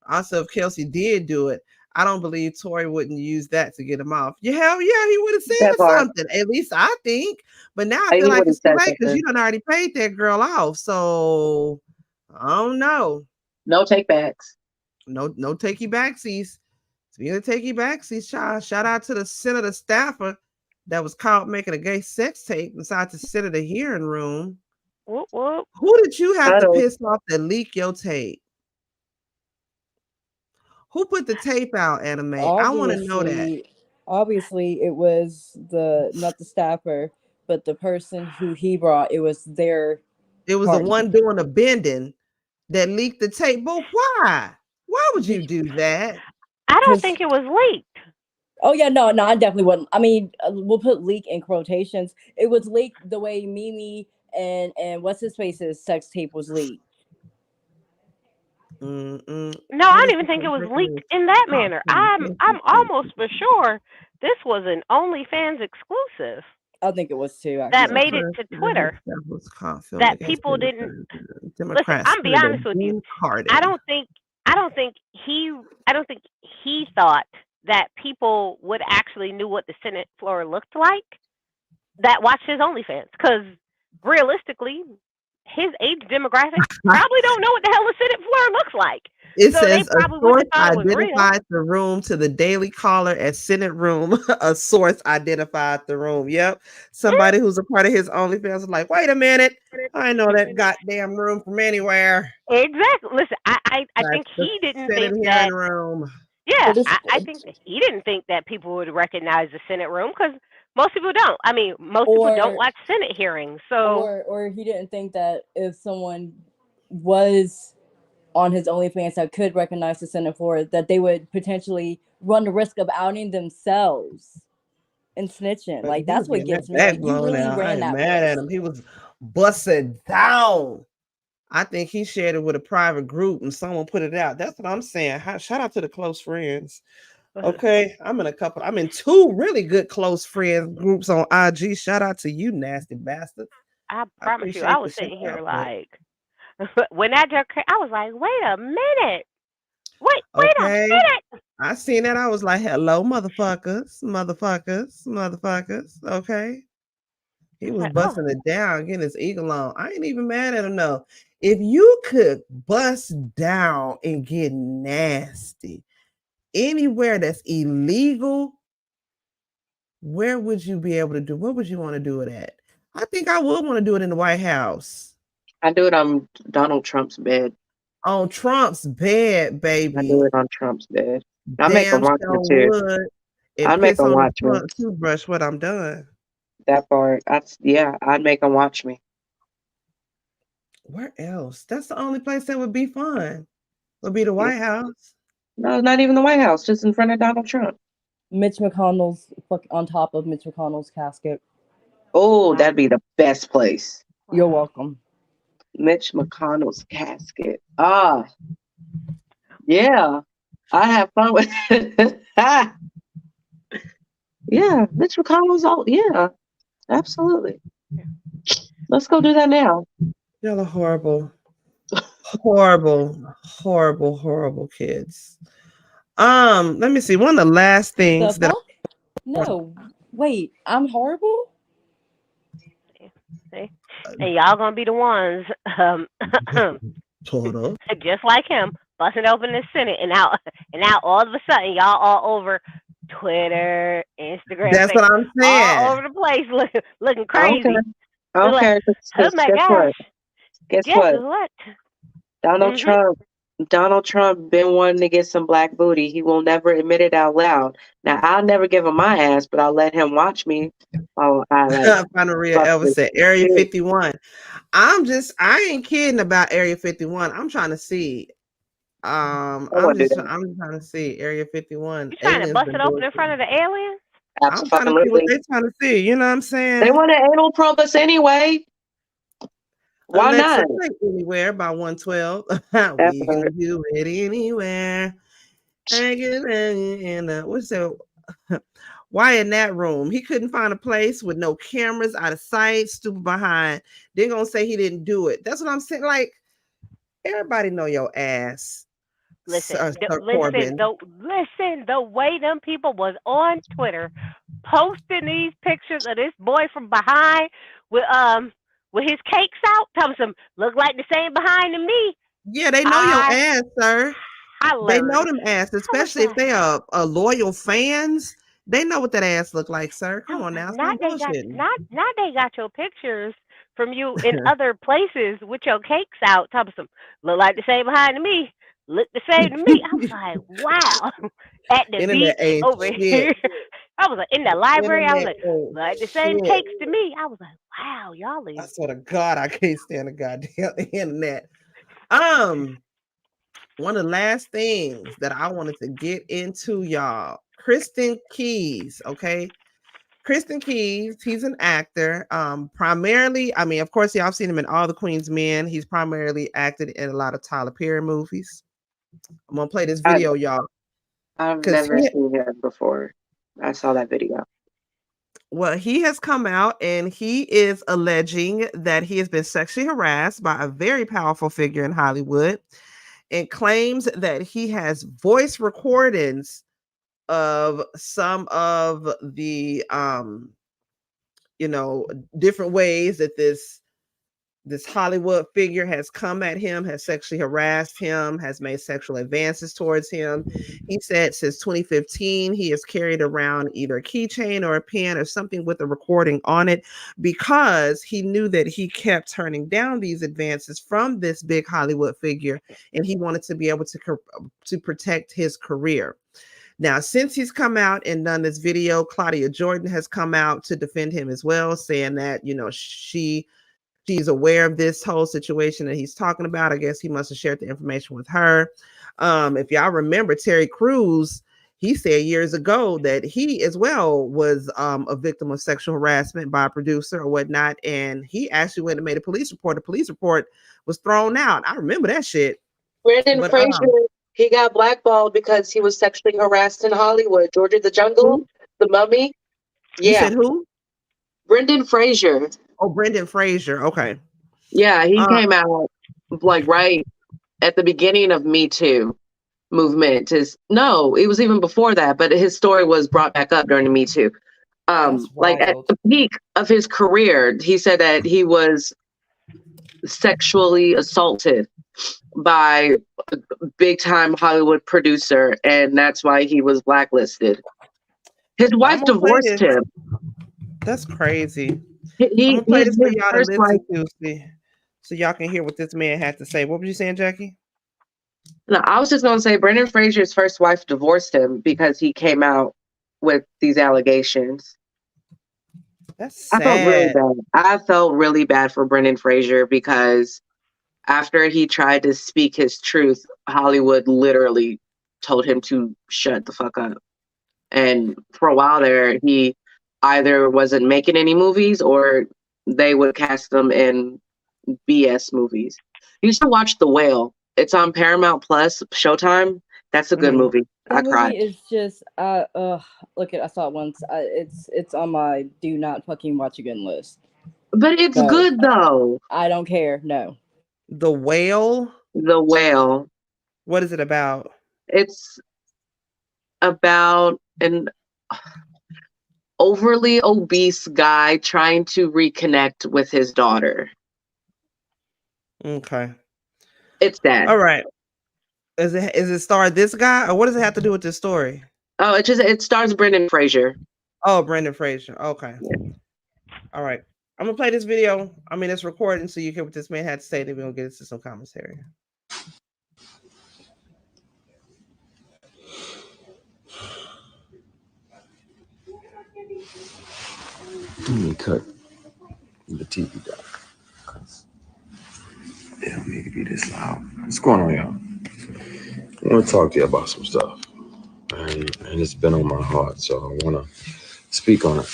Also, if Kelsey did do it, I don't believe Tori wouldn't use that to get him off. Yeah, hell yeah, he would have That said part. something. At least I think. But now I He feel like would have it's too said late because something. you done already paid that girl off. So I don't know. No take backs. No takey backsies. Speaking of takey backsies, shout out to the senator staffer that was caught making a gay sex tape inside the senator hearing room. Whoop, whoop. Who did you have I to don't. piss off to leak your tape? Who put the tape out, Anime? I want to know that. Obviously it was the not the staffer, but the person who he brought. It was their It was the party. one doing the bending that leaked the tape. But why? Why would you do that? I don't Because think it was leaked. oh yeah, no, I definitely wouldn't. I mean, we'll put leak in quotations. It was leaked the way Mimi and what's his face's sex tape was leaked. Mm-mm. No, I What don't is even think the it was breaking leaked news? in that Caught manner. filming I'm Kelsey almost tape. for sure this was an OnlyFans exclusive I think it was too that actually. made it to Twitter That was caught filming that against people didn't listen. Democrat I'm be Senator honest with you. Dean I Cardin. don't think I don't think he I don't think he thought that people would actually knew what the Senate floor looked like that watched his OnlyFans because realistically, his age demographic probably don't know what the hell the Senate floor looks like. It So they says a probably wouldn't source have thought it was real. identified the room to the Daily Caller at Senate Room. A source identified the room. Yep. Somebody who's a part of his OnlyFans was like, wait a minute. I know that goddamn room from anywhere. Exactly. Listen, I That's think the he didn't Senate think hearing that. room. Yeah, But it's I think that he didn't think that people would recognize the Senate room because most people don't. I mean, most people don't or watch Senate hearings. So or he didn't think that if someone was on his OnlyFans that could recognize the Senate floor, that they would potentially run the risk of outing themselves and snitching. But Like, he was that's what getting gets that me. back Like, you blown really out. I ran ain't that mad at risk. him. He was busted down. I think he shared it with a private group and someone put it out. That's what I'm saying. Shout out to the close friends. Okay, I'm in two really good close friends groups on IG. Shout out to you, nasty bastard. I I promise you, I appreciate the was shout sitting here out, but like, when that jerk came, I was like, wait a minute. Wait a okay. minute. I seen that. I was like, hello, motherfuckers, motherfuckers, motherfuckers. Okay. I He was was like, oh, busting it down, getting his eagle on. I ain't even mad at him, though. If you could bust down and get nasty anywhere that's illegal, where would you be able to do? What would you want to do it at? I think I would want to do it in the White House. I do it on Donald Trump's bed. On Trump's bed, I baby. do it on Trump's bed. I make Damn them watch sure me too. would. And I'd make piss them on the watch me. front toothbrush when I'm done. That part. I'd make them watch me. Where else? That's the only place that would be fun. Would be the White House. No, not even the White House, just in front of Donald Trump. Mitch McConnell's on top of Mitch McConnell's casket. Oh, that'd be the best place. You're welcome. Mitch McConnell's casket. Ah, yeah. I have fun with it. Yeah, Mitch McConnell's all, yeah, absolutely. Let's go do that now. Y'all are horrible. Horrible kids. Let me see. One of the last The things that fuck? No. Wait, I'm horrible? see, and y'all gonna be the ones, total. just like him, busting open the Senate, and now all of a sudden y'all all over Twitter, Instagram, That's what I'm all saying. over the place, looking I don't crazy. care. I don't Like, care. oh my Guess what? gosh! Guess Guess what? what? Donald Mhm. Trump been wanting to get some black booty. He will never admit it out loud. Now I'll never give him my ass, but I'll let him watch me while I like Final Real fuck Elvis this said Area shit. 51. I ain't kidding about Area 51. I'm trying to see. I wanna do that. I'm just trying to see Area 51. You trying to Aliens bust been it open doing in shit. front of the aliens? I'm trying to see what Absolutely. they're trying to see. You know what I'm They saying? want to anal probe us anyway. Why Alexa, not? play Anywhere by 112. We Effort. can do it anywhere. What's that? Why in that room? He couldn't find a place with no cameras, out of sight, stupid behind. They're gonna say he didn't do it. That's what I'm saying. Like, everybody know your ass, Listen, Sir Corbin. the way them people was on Twitter posting these pictures of this boy from behind with his cakes out, telling some look like the same behind to me. Yeah, they know your I ass, sir. They know hollered. them ass, I was especially if like, they are loyal fans. They know what that ass look like, sir. Come on now, not stop they got bullshitting. not they got your pictures from you in other places with your cakes out. Telling some look like the same behind to me. Look the same to me. I was like, wow. At the Internet beach ain't over shit. here. I was like, in the library. I was Internet like the ain't same shit. cakes to me. I was like, wow, y'all I is. swear to God, I can't stand the goddamn internet. One of the last things that I wanted to get into, y'all, Kristen Keys. Okay, Kristen Keys. He's an actor. Primarily, I mean, of course, y'all have seen him in All the Queen's Men. He's primarily acted in a lot of Tyler Perry movies. I'm gonna play this video, y'all, I've because never seen him before. I saw that video. well, he has come out and he is alleging that he has been sexually harassed by a very powerful figure in Hollywood and claims that he has voice recordings of some of the different ways that this Hollywood figure has come at him, has sexually harassed him, has made sexual advances towards him. He said since 2015, he has carried around either a keychain or a pen or something with a recording on it because he knew that he kept turning down these advances from this big Hollywood figure, and he wanted to be able to protect his career. Now, since he's come out and done this video, Claudia Jordan has come out to defend him as well, saying that, she she's aware of this whole situation that he's talking about. I guess he must have shared the information with her. If y'all remember, Terry Crews, he said years ago that he as well was a victim of sexual harassment by a producer or whatnot, and he actually went and made a police report. The police report was thrown out. I remember that shit. Brendan But Fraser, he got blackballed because he was sexually harassed in Hollywood. Georgia the Jungle, who? The Mummy. You Yeah, said who? Brendan Fraser. Oh, Brendan Fraser. Okay. Yeah, he came out like right at the beginning of Me Too movement. No, it was even before that, but his story was brought back up during the Me Too. That's Like at wild. the peak of his career, he said that he was sexually assaulted by a big time Hollywood producer, and that's why he was blacklisted. His Well, I'm wife gonna play divorced this. him. That's crazy. I'm He gonna play this for his y'all to first wife. listen to, so y'all can hear what this man had to say. What were you saying, Jackie? No, I was just gonna say Brendan Fraser's first wife divorced him because he came out with these allegations. That's I felt really sad. bad. I felt really bad for Brendan Fraser because after he tried to speak his truth, Hollywood literally told him to shut the fuck up. And for a while there, he either wasn't making any movies or they would cast him in BS movies. You should watch The Whale. It's on Paramount Plus, Showtime. That's a good Mhm. movie. I That cried. movie is just look at I saw it once. It's on my do not fucking watch again list. But it's No. good though. I don't care. No. The Whale. The Whale. What is it about? It's about an overly obese guy trying to reconnect with his daughter. Okay. It's sad. All right. Is it star this guy, or what does it have to do with this story? Oh, it stars Brendan Fraser. Oh, Brendan Fraser. Okay. Yeah. All right. I'm gonna play this video. I mean, it's recording, so you hear what this man had to say. Then we're gonna get into some commentary. Let me cut the TV down. It don't need to be this loud. What's going on, y'all? I want to talk to you about some stuff, and it's been on my heart, so I want to speak on it.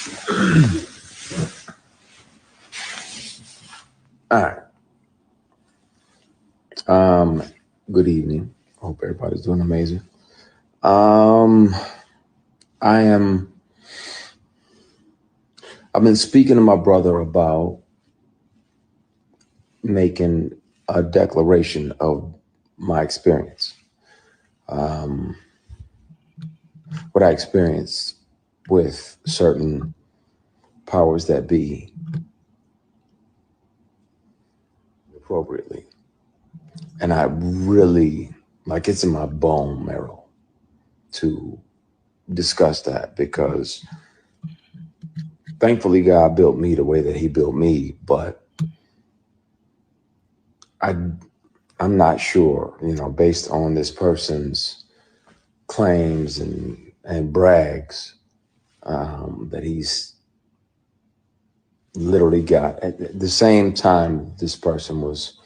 All right. Good evening. Hope everybody's doing amazing. I've been speaking to my brother about making a declaration of my experience. What I experienced with certain powers that be appropriately. And I really, like, it's in my bone marrow to discuss that, because thankfully God built me the way that he built me, but I'm not sure, based on this person's claims and brags, that he's literally got at the same time this person was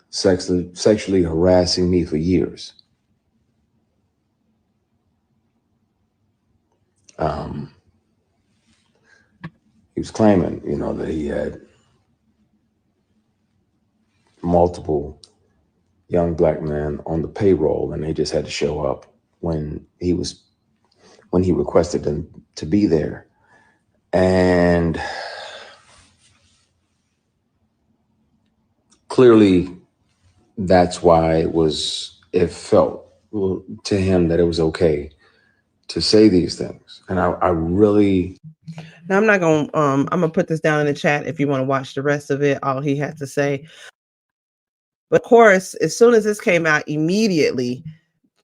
sexually harassing me for years. He was claiming, that he had multiple young black men on the payroll, and they just had to show up when he requested them to be there. And clearly that's why it felt to him that it was okay to say these things. And I really... Now I'm not gonna I'm gonna put this down in the chat if you want to watch the rest of it, all he had to say. But of course, as soon as this came out, immediately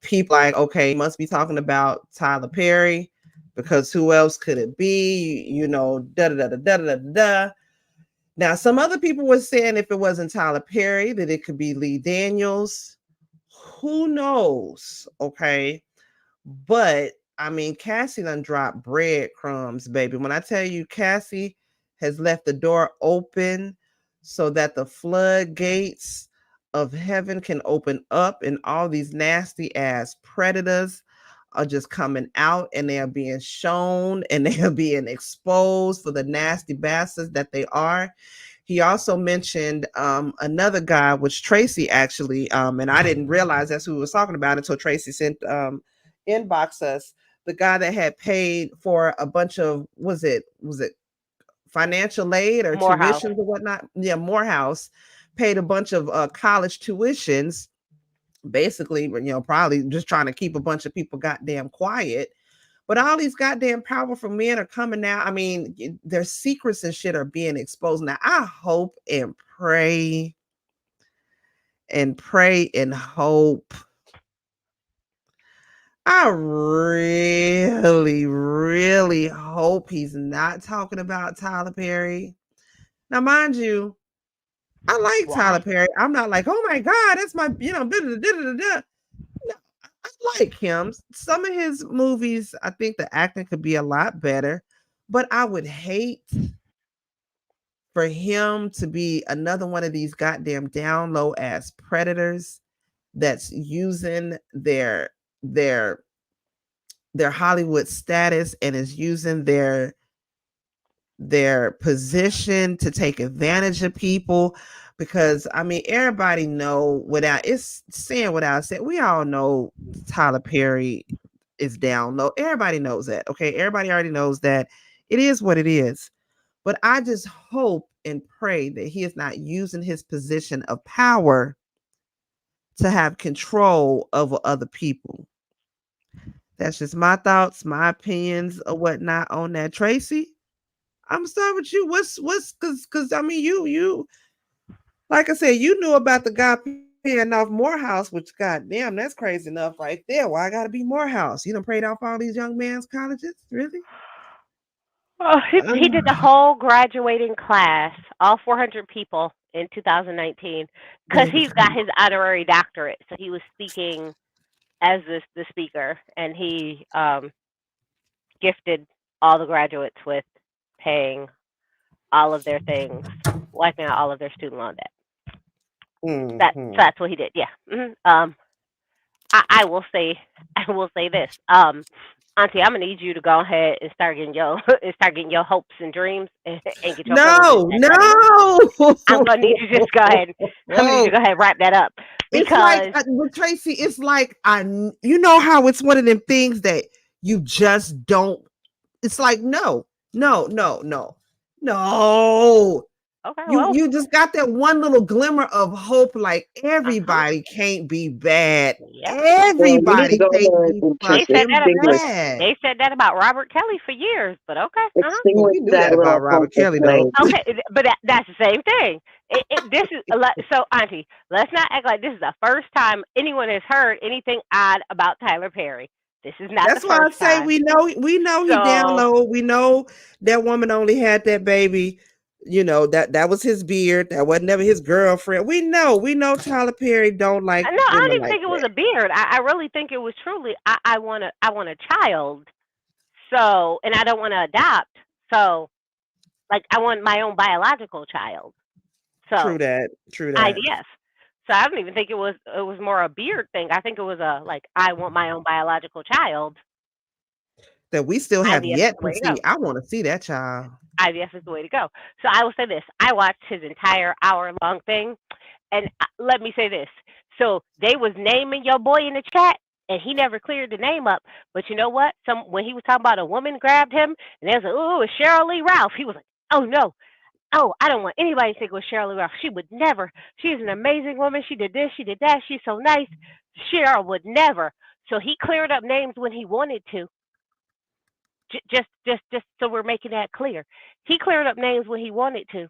people like, okay, must be talking about Tyler Perry, because who else could it be? Da da da da da da. Now, some other people were saying if it wasn't Tyler Perry, that it could be Lee Daniels. Who knows? Okay. But I mean, Cassie done dropped breadcrumbs, baby. When I tell you Cassie has left the door open so that the floodgates of heaven can open up, and all these nasty ass predators are just coming out, and they are being shown and they are being exposed for the nasty bastards that they are. He also mentioned another guy, which Tracy actually, and I didn't realize that's who he was talking about until Tracy sent inbox us, the guy that had paid for a bunch of, was it financial aid or Morehouse. tuitions or whatnot? Yeah, Morehouse paid a bunch of college tuitions, basically, probably just trying to keep a bunch of people goddamn quiet. But all these goddamn powerful men are coming out. I mean, their secrets and shit are being exposed. Now, I hope and pray and hope. I really, really hope he's not talking about Tyler Perry. Now, mind you, I like Tyler Perry. I'm not like, oh my God, that's my, No, I like him. Some of his movies, I think the acting could be a lot better, but I would hate for him to be another one of these goddamn down low ass predators that's using their Hollywood status and is using their position to take advantage of people. Because I mean, everybody know without saying, we all know Tyler Perry is down low. Everybody knows that. Okay, everybody already knows that. It is what it is. But I just hope and pray that he is not using his position of power to have control over other people. That's just my thoughts, my opinions, or whatnot on that. Tracy, I'm gonna start with you. What's because I mean, you like I said, you knew about the guy paying off Morehouse, which goddamn, that's crazy enough right there. Why I gotta be Morehouse? You done paid off all these young men's colleges, really? Oh, he did the whole graduating class, all 400 people in 2019, because he's got his honorary doctorate. So he was speaking as the speaker, and he gifted all the graduates with paying all of their things, wiping out all of their student loan debt. That's what he did. Yeah. I will say this. Auntie, I'm gonna need you to go ahead and start getting your hopes and dreams and get your no. I'm gonna need you to just go ahead. I'm gonna need you to go ahead and wrap that up, because it's like with Tracy, it's like you know how it's one of them things that you just don't. It's like no. Okay, You just got that one little glimmer of hope, like everybody can't be bad. Everybody can't be fucking bad. They said that about Robert Kelly for years, but okay. Well, we knew that about Robert Kelly, though. Okay, but that's the same thing. This is so, Auntie. Let's not act like this is the first time anyone has heard anything odd about Tyler Perry. This is not. That's why I say we know he down low. We know that woman only had that baby. You know that was his beard. That wasn't never his girlfriend. We know Tyler Perry don't like. No, I don't even think it was a beard. I really think it was truly. I want a child. So, and I don't want to adopt. So, like, I want my own biological child. So true that. IVF. So I don't even think it was more a beard thing. I think it was I want my own biological child. That we still have IVF yet to see. I want to see that child. IVF is the way to go. So I will say this. I watched his entire hour-long thing, and let me say this. So they was naming your boy in the chat, and he never cleared the name up. But you know what? When he was talking about a woman grabbed him, and they was like, "Oh, it's Cheryl Lee Ralph." He was like, "Oh no. Oh, I don't want anybody to think it was Cheryl Lee Ralph. She would never. She's an amazing woman. She did this. She did that. She's so nice. Cheryl would never." So he cleared up names when he wanted to. Just so we're making that clear. He cleared up names when he wanted to.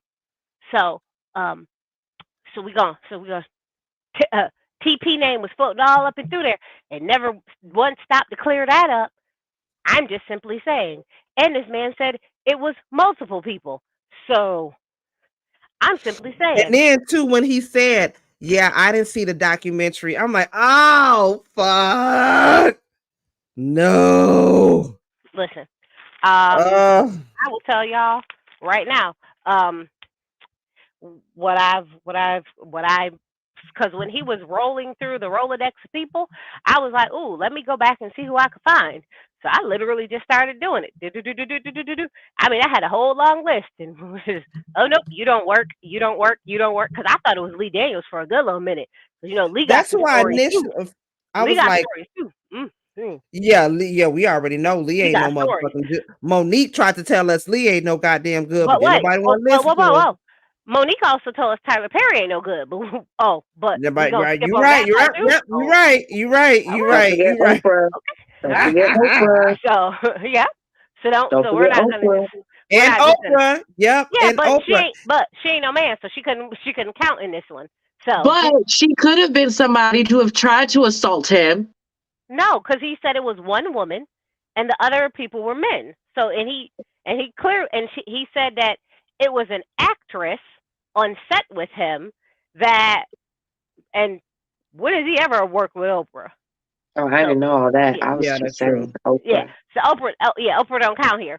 So we gonna TP name was floating all up and through there and never once stopped to clear that up. I'm just simply saying. And this man said it was multiple people. So I'm simply saying. And then too, when he said, "Yeah, I didn't see the documentary," I'm like, "Oh fuck, no." Listen, I will tell y'all right now. What I, because when he was rolling through the Rolodex of people, I was like, ooh, let me go back and see who I could find. So I literally just started doing it. Do. I mean, I had a whole long list, and oh nope, you don't work, you don't work, you don't work. Because I thought it was Lee Daniels for a good little minute. You know, Lee got That's some why stories too. initially I Lee was got like, stories too. yeah, Lee, yeah, we already know Lee He ain't no got stories. motherfucking good. Monique tried to tell us Lee ain't no goddamn good, but But then wait, nobody want to listen to her. whoa. Monique also told us Tyler Perry ain't no good. But but Yeah, we gonna right, skip you over right, that you're part right, too. yep, you're Oh, right, you're right, all you're right. Don't right, forget you're right. Oprah. Don't forget Oprah. So yeah. So Don't we're forget not gonna Oprah. just And gonna Oprah, yep, yeah. and Oprah. But she ain't no man, so she couldn't count in this one. So But she could have been somebody to have tried to assault him. no, because he said it was one woman, and the other people were men. So he said that it was an actress on set with him that. And when has he ever worked with Oprah? Oh, I So didn't know all that. yeah, I was Yeah, just that's saying true. yeah. Oprah. So Oprah don't count here.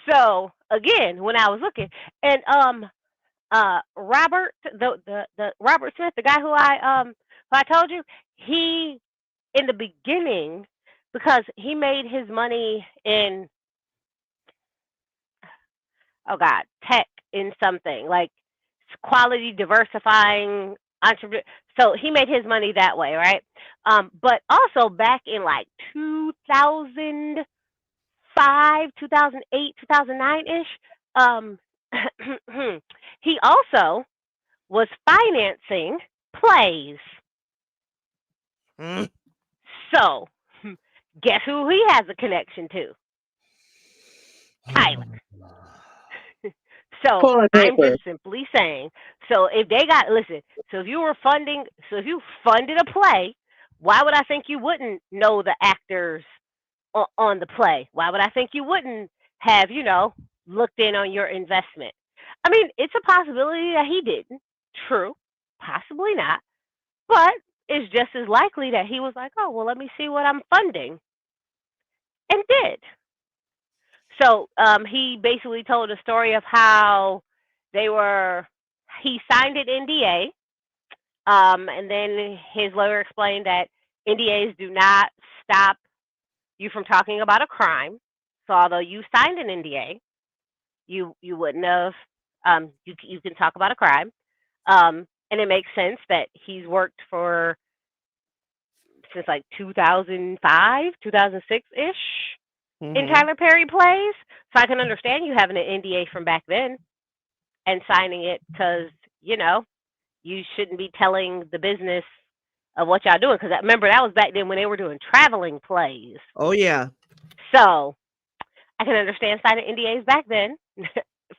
So again, when I was looking, and Robert, the Robert Smith, the guy who I told you, he in the beginning, because he made his money in, oh God, tech in something like quality diversifying entrepreneur. So he made his money that way, right? But also back in like 2005, 2008, 2009 ish, um, he also was financing plays. Mm. So guess who he has a connection to? Tyler. So Toilet I'm paper. just simply saying. So if they got listen, so if you funded a play, why would I think you wouldn't know the actors on the play? Why would I think you wouldn't have looked in on your investment? I mean, it's a possibility that he didn't. True, possibly not, but it's just as likely that he was like, oh well, let me see what I'm funding, and did. So he basically told a story of how they were. He signed an NDA, and then his lawyer explained that NDAs do not stop you from talking about a crime. So although you signed an NDA, you wouldn't have. You can talk about a crime, and it makes sense that he's worked for since like 2005, 2006 ish in Mm-hmm. Tyler Perry plays. So I can understand you having an NDA from back then and signing it because you shouldn't be telling the business of what y'all doing. Because remember that was back then when they were doing traveling plays. Oh yeah. So I can understand signing NDAs back then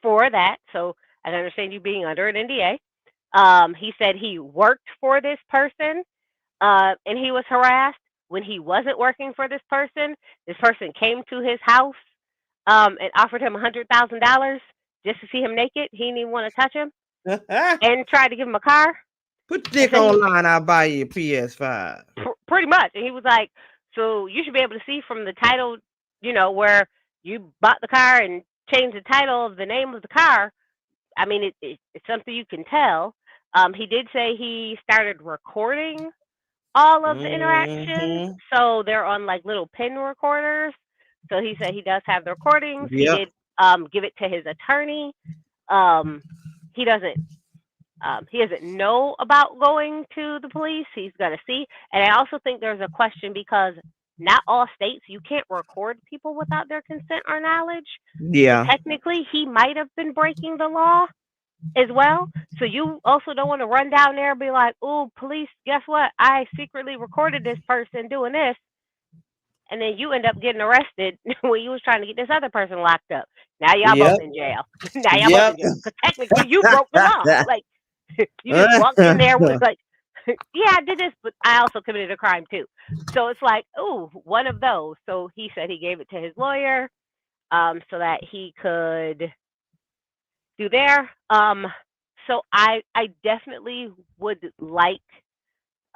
for that. So I can understand you being under an NDA. He said he worked for this person, and he was harassed. When he wasn't working for this person came to his house and offered him $100,000 just to see him naked. He didn't even want to touch him, and tried to give him a car. Put And dick said he online, I'll buy you a PS5. pretty much, and he was like, "So you should be able to see from the title, where you bought the car and changed the title of the name of the car. I mean, it's something you can tell." He did say he started recording all of the interactions, Mm-hmm. so they're on like little pin recorders. So he said he does have the recordings. He Yep. did give it to his attorney. Um, he doesn't he doesn't know about going to the police. He's gonna see. And I also think there's a question because not all states you can't record people without their consent or knowledge. So Yeah. technically he might have been breaking the law as well. So you also don't want to run down there and be like, "Oh, police, guess what? I secretly recorded this person doing this," and then you end up getting arrested when you was trying to get this other person locked up. Now y'all both Yep. in jail. Now y'all both Yep. in jail because technically you broke the law. Like you just walked in there with like, "Yeah, I did this, but I also committed a crime too." So it's like, ooh, one of those. So he said he gave it to his lawyer, so that he could do there. So I definitely would like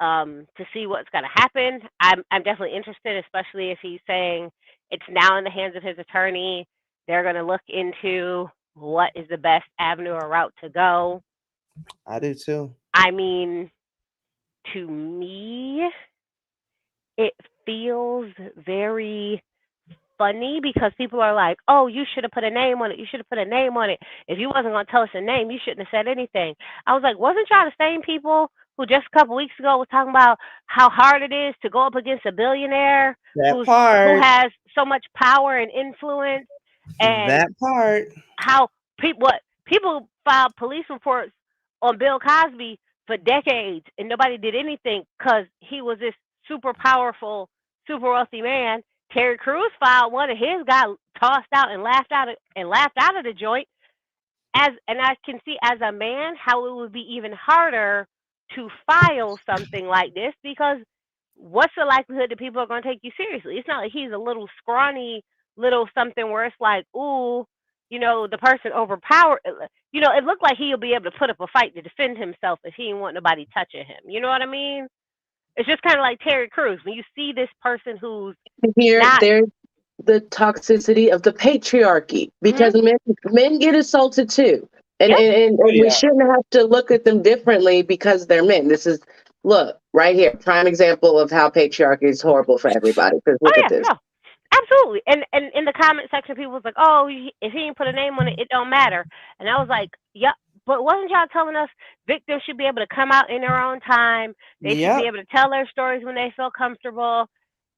to see what's going to happen. I'm definitely interested, especially if he's saying it's now in the hands of his attorney. They're going to look into what is the best avenue or route to go. I do too. I mean, to me, it feels very funny because people are like, "Oh, you should have put a name on it. You should have put a name on it. If you wasn't gonna tell us a name, you shouldn't have said anything." I was like, wasn't y'all the same people who just a couple weeks ago was talking about how hard it is to go up against a billionaire That who part. has so much power and influence, and That part. how people filed police reports on Bill Cosby for decades, and nobody did anything because he was this super powerful, super wealthy man. Terry Crews filed one, and his got tossed out and laughed out of the joint. And I can see as a man how it would be even harder to file something like this because what's the likelihood that people are going to take you seriously? It's not like he's a little scrawny little something where it's like, ooh, the person overpowered. It looked like he'll be able to put up a fight to defend himself if he didn't want nobody touching him. You know what I mean? It's just kind of like Terry Crews. When you see this person who's Here, not, there's the toxicity of the patriarchy because men get assaulted too. And, Yep. and we shouldn't have to look at them differently because they're men. This is, look, right here, prime example of how patriarchy is horrible for everybody. Because oh look at yeah, this. no, absolutely. And in the comment section, people was like, "Oh, if he didn't put a name on it, it don't matter." And I was like, "Yeah, but wasn't y'all telling us victims should be able to come out in their own time? They should be Yep. able to tell their stories when they feel comfortable."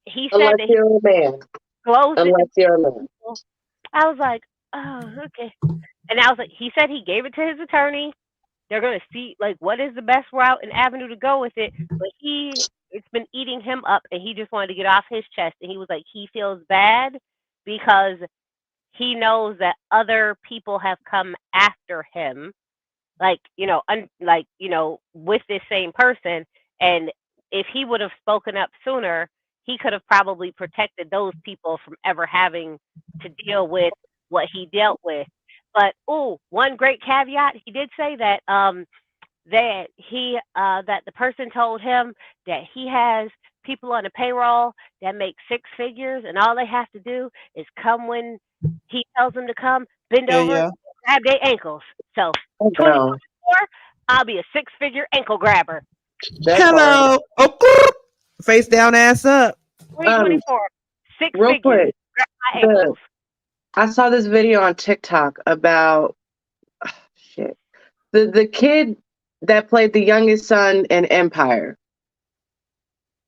He said Unless that he you're a man. closed it to Unless you're a man. people. I was like, "Oh, okay." And I was like, he said he gave it to his attorney. They're gonna see like what is the best route and avenue to go with it. But it's been eating him up, and he just wanted to get off his chest. And he was like, he feels bad because he knows that other people have come after him, like with this same person. And if he would have spoken up sooner, he could have probably protected those people from ever having to deal with what he dealt with. But one great caveat, he did say that that the person told him that he has people on the payroll that make six figures, and all they have to do is come when he tells them to come, bend over, Yeah. grab their ankles. So Oh, 2024, I'll be a six-figure ankle grabber. that part. Hello. Oh, face down, ass up. 2024, six Real figures, quick, grab my ankles. I saw this video on TikTok about the kid that played the youngest son in Empire.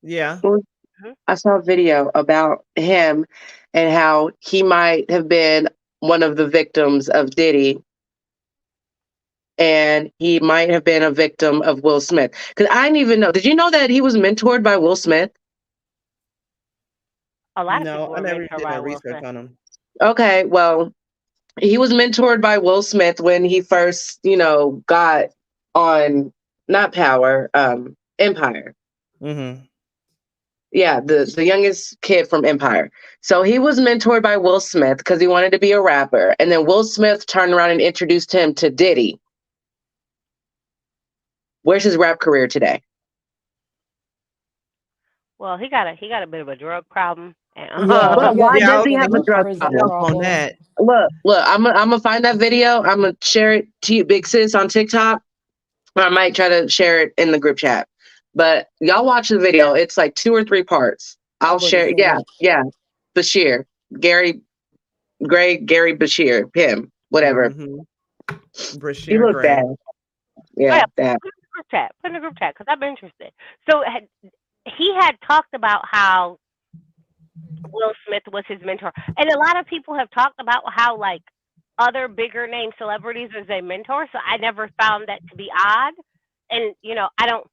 Yeah. I saw a video about him and how he might have been one of the victims of Diddy, and he might have been a victim of Will Smith. Because I didn't even know. Did you know that he was mentored by Will Smith? A lot of No, people I are never mentored did by no Will research Smith. on him. Okay, well, he was mentored by Will Smith when he first, got on not Power, Empire. Mm-hmm. Yeah, the youngest kid from Empire. So he was mentored by Will Smith because he wanted to be a rapper. And then Will Smith turned around and introduced him to Diddy. Where's his rap career today? Well, he got a bit of a drug problem. And, Yeah, But he got why Yeah, I does was he have gonna a a hit drug prison you problem? up on problem. that. Look, I'm gonna find that video. I'm gonna share it to you, Big Sis, on TikTok. Or I might try to share it in the group chat. But y'all watch the video. It's like 2 or 3 parts. I'll share it. Yeah. Bashir. Gary Bashir. Him. Whatever. Mm-hmm. He Brashear looked Gray. bad. Yeah, bad. put in the group chat because I'm interested. So he had talked about how Will Smith was his mentor, and a lot of people have talked about how like other bigger name celebrities as a mentor. So I never found that to be odd, and I don't.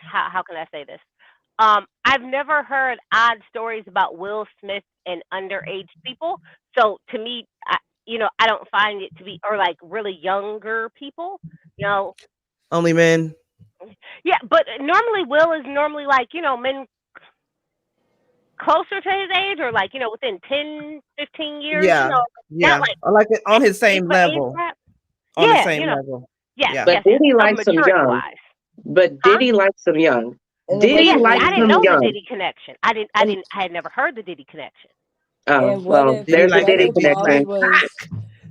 How can I say this? I've never heard odd stories about Will Smith and underage people. So to me, I don't find it to be, or like really younger people. Only men. Yeah, but normally Will is normally like, men closer to his age or like, within 10, 15 years, Yeah. not Yeah. like I like it on his same big age level. gap. On the Yeah, same level. yes, But Diddy of likes him maturity young. wise. But Huh? Diddy likes him young. And Diddy Yeah, see, likes I didn't him know the young. Diddy connection. I had never heard the Diddy connection. Oh, And what well, if Diddy there's a like what Diddy if Wild's connection. was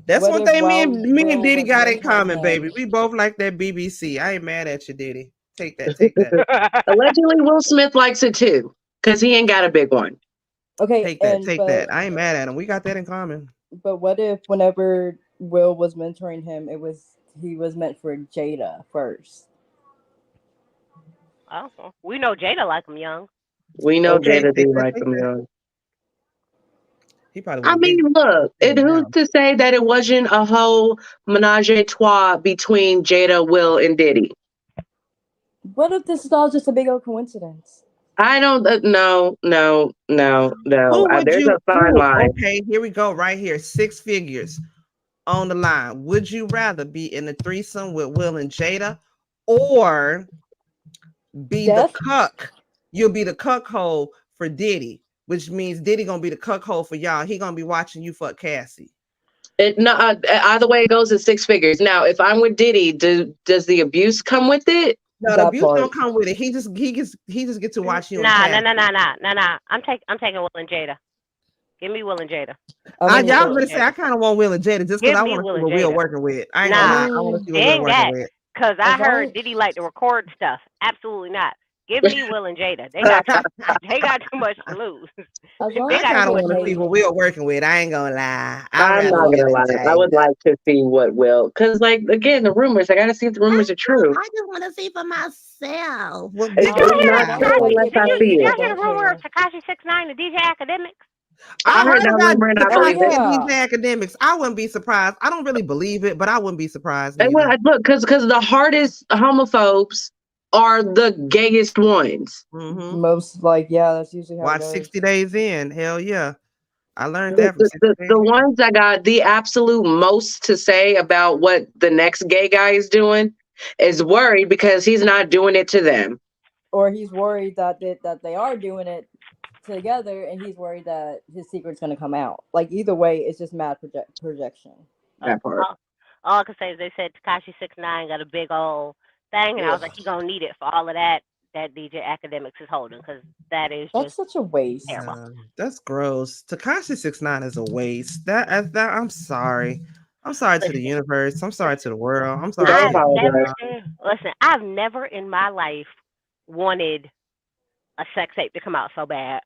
That's what one if thing me and Will Diddy was got in mentoring common, baby. him? We both like that BBC. I ain't mad at you, Diddy. Take that, take that, Allegedly, Will Smith likes it too, because he ain't got a big one. Okay, take that, and take that. I ain't mad at him. We got that in common. but what if whenever Will was mentoring him, he was meant for Jada first? Oh, we know Jada like him young. We know Okay, Jada take do that, like take them that. young. He probably would I have mean, been look, and who's now. to say that it wasn't a whole menage a trois between Jada, Will, and Diddy? What if this is all just a big old coincidence? I don't. No. Who would There's you? a fine Who? line. Okay, here we go. Right here, 6 figures on the line. Would you rather be in a threesome with Will and Jada, or be the Death? cuck? You'll be the cuck hole for Diddy, which means Diddy gonna be the cuck hole for y'all. He gonna be watching you fuck Cassie. Either way it goes is 6 figures. Now, if I'm with Diddy, does the abuse come with it? No, the That abuse part. don't come with it. He just get to watch you and Nah, nah, Cassie. nah, nah, nah, nah, nah. I'm taking Will and Jada. Give me Will and Jada. I'm I gonna y'all say gonna say I kind of want Will and Jada just because Give I me want to Will see and what Will Jada. working with. I ain't gonna Nah, lie, I want to see what Will dang working that. with. Cause I as long heard Diddy like to record stuff. Absolutely not. Give me Will and Jada. They got too much to lose. as They long I as got I kind too of get much want to to see lose. paid. what Will working with. I ain't gonna lie. I'd I'm rather not Will gonna and lie. I would Jada. like to see what Will, because like again, the rumors. I gotta see if the rumors are true. I just want to see for myself what It's, be Did y'all it's going hear not As that long as true I Takashi? unless get I Did see paid, I it. y'all hear the don't rumor of care. Takashi 6ix9ine and DJ Academics? I I heard heard that about rumor and I Oh believe it. Takashi and yeah. these academics. I wouldn't be surprised. I don't really believe it, but I wouldn't be surprised And well, neither. look, because the hardest homophobes are the gayest ones. Mm-hmm. Most like yeah, that's usually how it Watch goes. 60 Days In. Hell yeah. I learned The, that from the, 60 the, Days the In. ones that got the absolute most to say about what the next gay guy is doing is worried because he's not doing it to them. Or he's worried that they are doing it together, and he's worried that his secret's gonna come out. Like either way, it's just mad projection. That part. All I can say is they said Takashi 6ix9ine got a big old thing, and I was Ugh. like, he gonna need it for all of that DJ Academics is holding, because that is That's just such a waste. terrible. Yeah, that's gross. Takashi 69 is a waste. I'm sorry. I'm sorry to the Listen, universe. I'm sorry to the world. I'm sorry Don't to I've his never apologize. listen. I've never in my life wanted a sex tape to come out so bad.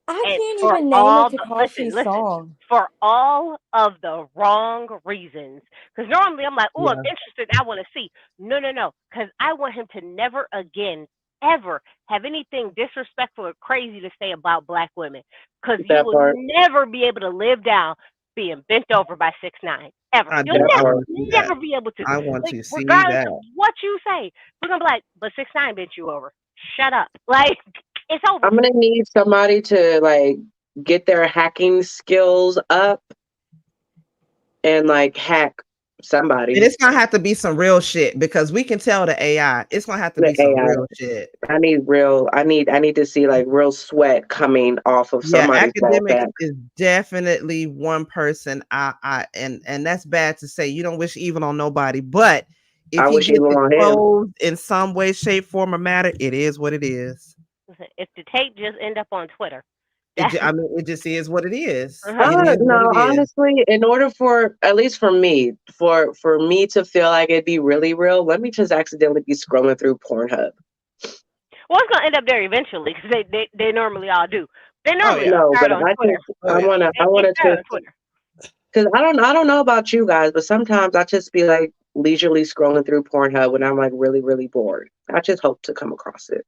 I And can't for even name a all the Takashi song. for all of the wrong reasons. Because normally I'm like, oh, I'm yeah. interested. I want to see. No, no, no. Because I want him to never again, ever have anything disrespectful or crazy to say about black women. Because you That will part. never be able to live down being bent over by 6ix9ine ever. You'll That never, part. want to see that. never be able to. I want Like, to see regardless that. of what you say, we're gonna be like, but 6ix9ine bent you over. Shut up. Like, it's over. I'm gonna need somebody to like get their hacking skills up and like hack And somebody. it's gonna have to be some real shit because we can tell the AI. It's gonna have to The be some AI. real shit. I need to see like real sweat coming off of Yeah, somebody's ball academics sack. is definitely one person. And that's bad to say. You don't wish evil on nobody, but if I he wish gets evil on him. exposed in some way, shape, form, or matter, it is what it is. Listen, if the tape just end up on Twitter, that's I mean, it just is what it is. uh-huh. It is what No, it is. honestly, in order for at least for me, for me to feel like it'd be really real, let me just accidentally be scrolling through Pornhub. Well, it's gonna end up there eventually because they normally all do. They Oh normally yeah. No, start but on I Twitter. just Oh yeah. I They wanna start just on Twitter. because I don't know about you guys, but sometimes I just be like leisurely scrolling through Pornhub when I'm like really, really bored. I just hope to come across it.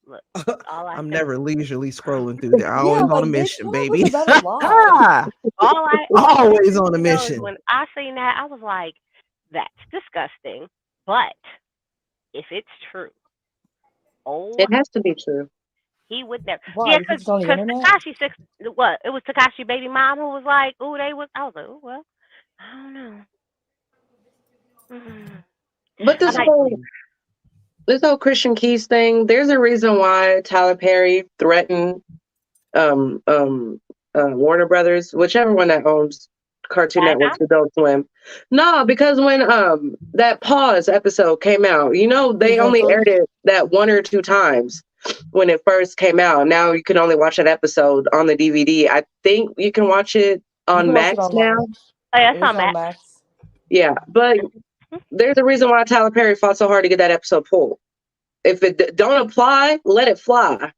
Look, all I I'm say, never leisurely scrolling through there. Yeah, Always on a like bitch, mission, come up with baby. a better lie. all I Always need on a to know is mission. when I seen that, I was like, that's disgusting. But if it's true, oh, It has to be true. he would never. Why? Yeah, Because because it's on the internet. Takashi six, what? It was Takashi baby mom who was like, oh, they was. I was like, oh well, I don't know. Mm. But I'm like, this whole Christian Keys thing, there's a reason why Tyler Perry threatened um um Warner Brothers, whichever one that owns Cartoon Gaga. Network's Adult Swim. No, because when that Pause episode came out, you know, they only Presenter. aired it that one or two times. when it first came out. Now you can only watch that episode on the DVD. I think you can watch it You on can watch it Max now. online. Oh, yeah, It it's was on on Matt. Max. Yeah, but there's a reason why Tyler Perry fought so hard to get that episode pulled. If it don't apply, let it fly.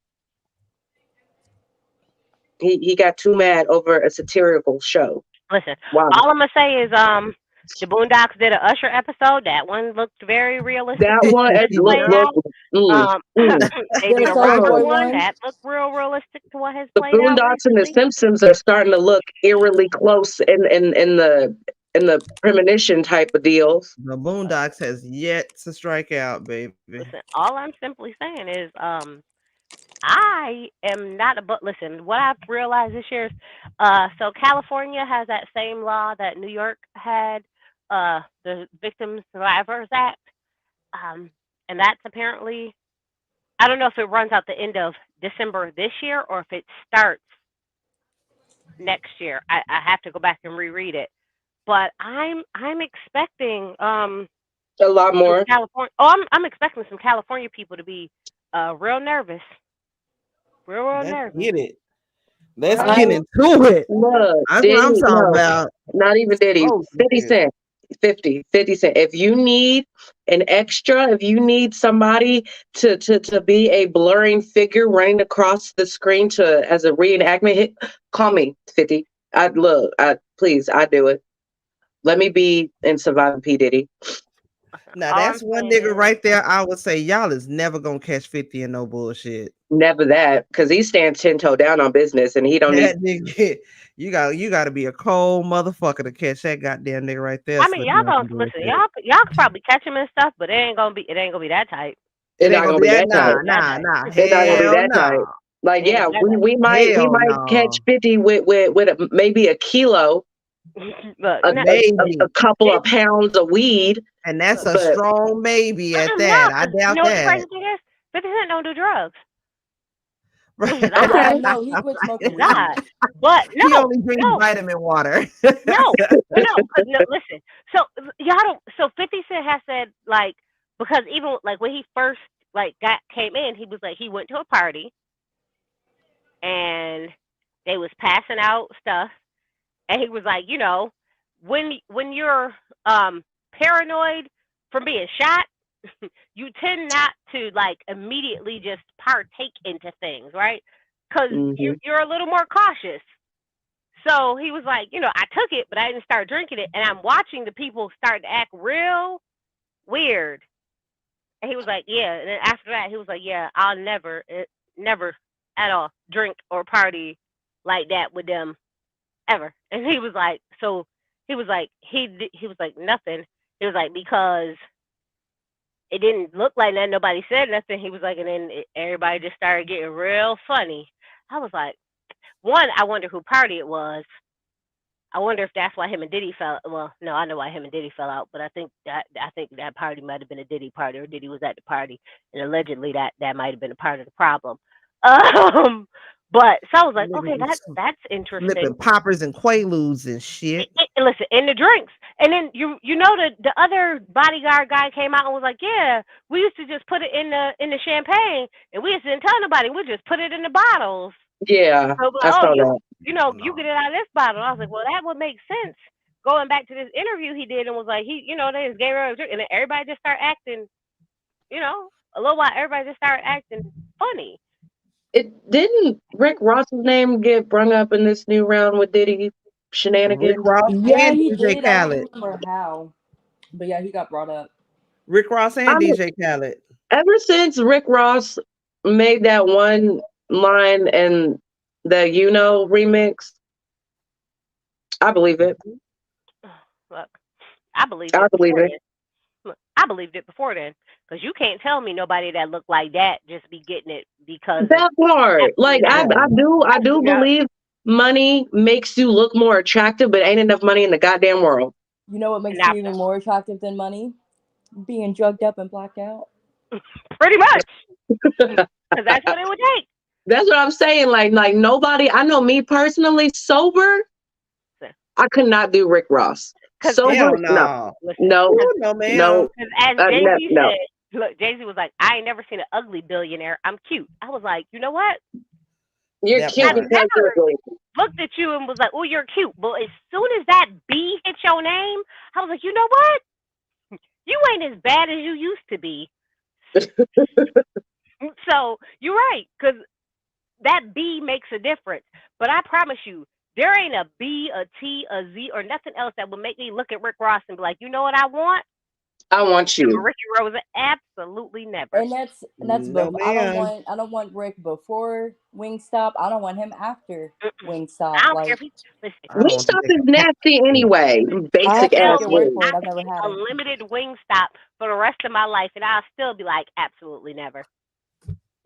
He got too mad over a satirical show. Listen, Wow. all I'm gonna say is the Boondocks did an Usher episode. That one looked very realistic. That one, Yeah. They did a Soulja Rocker Boy one one. that looked real realistic to what has The played out Boondocks and the recently. Simpsons are starting to look eerily close in the premonition type of deals. The Boondocks has yet to strike out, baby. Listen, all I'm simply saying is I am not a but listen, what I've realized this year is so California has that same law that New York had, the Victim Survivors Act. And that's apparently I don't know if it runs out the end of December this year or if it starts next year. I have to go back and reread it. But I'm expecting A lot more. California. Oh, I'm expecting some California people to be real nervous. Real Let's nervous. get it. Let's I- get into it. Look, That's what I'm Diddy, talking no, about. not even Diddy. Oh, 50 shit. Cent. 50 Cent. If you need an extra, if you need somebody to be a blurring figure running across the screen as a reenactment hit, call me 50. Please, I'd do it. Let me be in Surviving P. Diddy. Now All that's I'm one saying nigga is- right there. I would say y'all is never gonna catch 50 in no bullshit. Never that, because he stands 10-toe down on business, and he don't need. That nigga, you got to be a cold motherfucker to catch that goddamn nigga right there. I mean, y'all gonna listen. Y'all could probably catch him and stuff, but it ain't gonna be that tight. It's not gonna be that tight. Nah. It's not gonna be Hell that tight. nah. Like, Yeah, yeah, we might catch 50 with maybe a kilo, Look, a couple of pounds of weed, and that's a but- strong maybe at that. I doubt you know what the that. crazy thing is? 50 Cent don't do drugs. Yeah, no, he quit smoking weed. But no, he only drinks vitamin water. no, listen. So y'all don't. So 50 Cent has said like because even like when he first like came in, he was like he went to a party and they was passing out stuff, and he was like, you know, when you're paranoid from being shot, you tend not to like immediately just partake into things, right? Because you're a little more cautious. So he was like, you know, I took it, but I didn't start drinking it, and I'm watching the people start to act real weird. And he was like, yeah. And then after that, he was like, yeah, I'll never at all drink or party like that with them ever. And he was like, so he was like, he was like nothing. He was like because it didn't look like that. Nobody said nothing. He was like, and then everybody just started getting real funny. I was like, one, I wonder who party it was. I wonder if that's why him and Diddy fell. Well, no, I know why him and Diddy fell out, but I think that party might have been a Diddy party, or Diddy was at the party, and allegedly that might have been a part of the problem. But so I was like, okay, that's interesting. Flipping poppers and quaaludes and shit. And listen, in the drinks, and then you know the other bodyguard guy came out and was like, yeah, we used to just put it in the champagne, and we just didn't tell nobody. We just put it in the bottles. Yeah, so, I saw that. You know, you get it out of this bottle. I was like, well, that would make sense. Going back to this interview he did and was like, they just gave her a drink, and then everybody just started acting, you know, a little while. Everybody just started acting funny. It didn't Rick Ross's name get brung up in this new round with Diddy shenanigans? Rick Ross Yeah, and he DJ did. I Khaled. don't remember how, but yeah, he got brought up. Rick Ross and DJ Khaled. Ever since Rick Ross made that one line in the remix, I believe it. Look, I believed it. Look, I believed it before then, because you can't tell me nobody that looked like that just be getting it because that part. Like I do believe money makes you look more attractive, but ain't enough money in the goddamn world. You know what makes you even more attractive than money? Being drugged up and blacked out. Pretty much. Because that's what it would take. That's what I'm saying. Like nobody. I know me personally, sober, I could not do Rick Ross. Sober, no, man. As Jay-Z said, Look, Jay-Z was like, I ain't never seen an ugly billionaire. I'm cute. I was like, you know what? You're That cute I part. because you're never good. looked at you and was like, oh, you're cute. But as soon as that B hit your name, I was like, you know what? You ain't as bad as you used to be. So you're right, because that B makes a difference. But I promise you, there ain't a B, a T, a Z, or nothing else that would make me look at Rick Ross and be like, you know what I want? I want you. Ricky Rose, absolutely never. And that's No, both. ma'am. I don't want Rick before Wingstop. I don't want him after Mm-mm. Wingstop. I don't care Like if he listen. I don't want to Wingstop take is a pat. nasty anyway. I have Basic to take ass Tell your me, word Wing. for I it. I've could never eat had a it. limited wing stop for the rest of my life, and I'll still be like, absolutely never,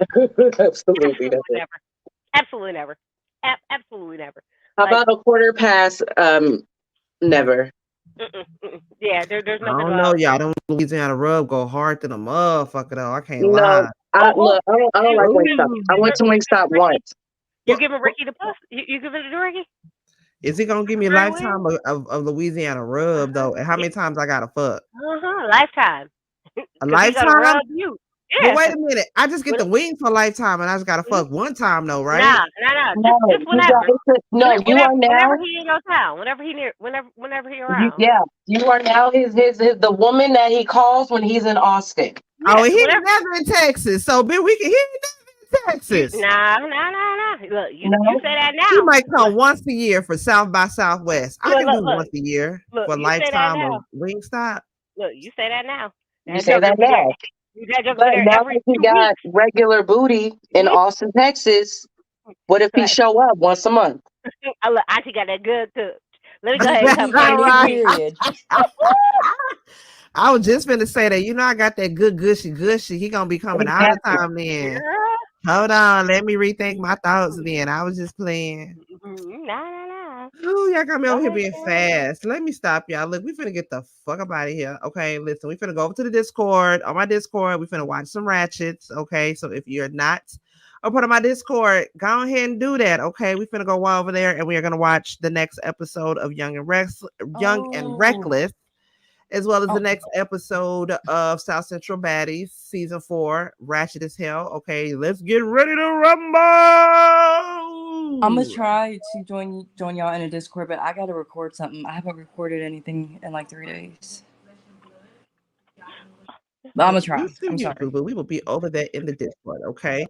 Absolutely absolutely nothing. never, absolutely never, absolutely never. How Like, about a quarter past? Never. yeah, there's I nothing don't about. know, y'all. Them Louisiana rub go hard to the motherfucker though. I can't No, lie. I Oh, look. I don't like Wingstop. Ooh. I went to Wingstop once. you What, giving what, Ricky the puss? You giving it to Ricky? is he gonna give me a Right wing? lifetime of Louisiana Uh rub huh. though? And how many times I gotta fuck? Lifetime. A Cause he gonna lifetime? rub you. But Yeah. wait a minute. I just get When, the wings for a lifetime and I just gotta mhm. fuck one time though, right? Nah. No, Just you got. whenever. No, you are Whenever now. he in your town. Whenever he You around. yeah. You are now his the woman that he calls when he's in Austin. Oh, Yeah. and he Whenever. never in Texas. So bitch, we can he ain't never in You Texas. nah. Look, you No, say that He now. might Look, come once a year for South by Southwest. I can do once a year look. for a You say that lifetime of now. Wingstop. Look, you say that now. you That say joker that be there. now. That joker be But there now every that he 2 weeks. got regular booty in Austin, Texas, what if he Like, show up once a month? look, Auntie got that good too. Let me go ahead and The come the every new 2 weeks. period. I was just gonna say that. You know, I got that good gushy. He gonna be coming all the Exactly. time then. Girl. Hold on, let me rethink my thoughts then. I was just playing. Nah. Oh, y'all got me Go over here ahead, being fast. Let me stop y'all. Look, we finna get the fuck up out of here. Okay, listen, we finna go over to the Discord. On my Discord, we finna watch some ratchets. Okay, so if you're not a part of my Discord, go ahead and do that. Okay, we finna go over there and we are gonna watch the next episode of Young and Oh, Reckless, as well as the oh, next episode of South Central Baddies, season 4, Ratchet as Hell. Okay, let's get ready to I'm gonna rumble. try to join y'all in a Discord, but I gotta record something. I haven't recorded anything in like 3 days. But I'm gonna You try. do I'm you, sorry. boo boo. We will be over there in the Discord, okay?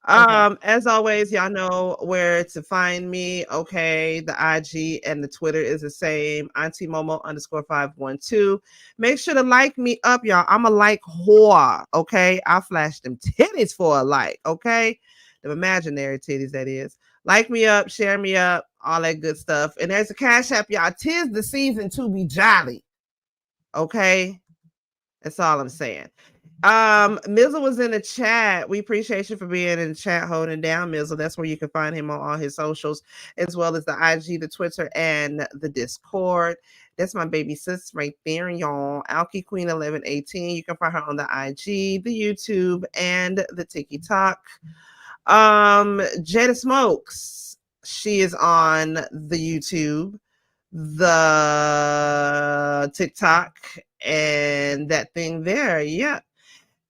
Okay. As always, y'all know where to find me. Okay, the IG and the Twitter is the same. Auntie Momo _512. Make sure to like me up, y'all. I'm a like whore. Okay, I flash them titties for a like. Okay, the imaginary titties that is. Like me up, share me up, all that good stuff. And there's a cash app, y'all. 'Tis the season to be jolly. Okay, that's all I'm saying. Mizzle was in the chat. We appreciate you for being in the chat, holding down Mizzle. That's where you can find him on all his socials, as well as the IG, the Twitter, and the Discord. That's my baby sis right there, y'all. Alki Queen 1118. You can find her on the IG, the YouTube, and the TikTok. Jada Smokes. She is on the YouTube, the TikTok, and that thing there. Yeah.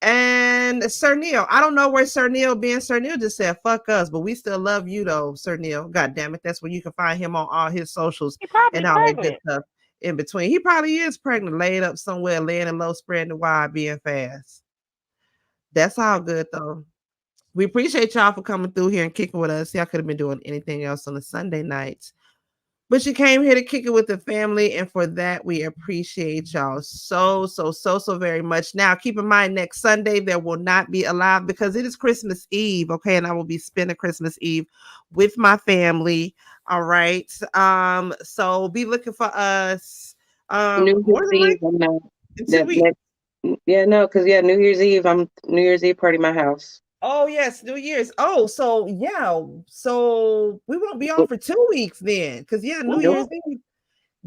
And Sir Neil, I don't know where Sir Neil being. Sir Neil just said, fuck us, but we still love you though, Sir Neil. God damn it. That's where you can find him on all his socials He probably and all that good pregnant. stuff in between. He probably is pregnant, laid up somewhere, laying in low, spreading the wide, being fast. That's all good though. We appreciate y'all for coming through here and kicking with us. Y'all could have been doing anything else on a Sunday night. But you came here to kick it with the family, and for that, we appreciate y'all so very much. Now, keep in mind, next Sunday, there will not be a live because it is Christmas Eve, okay? And I will be spending Christmas Eve with my family, all right? So be looking for us New more Year's than Eve. like I'm not. in 2 weeks. That yeah, no, because yeah, New Year's Eve. I'm New Year's Eve party my house. Oh, yes, New Year's. Oh, so yeah, so we won't be on for 2 weeks then, because yeah, New Nope. Year's Eve.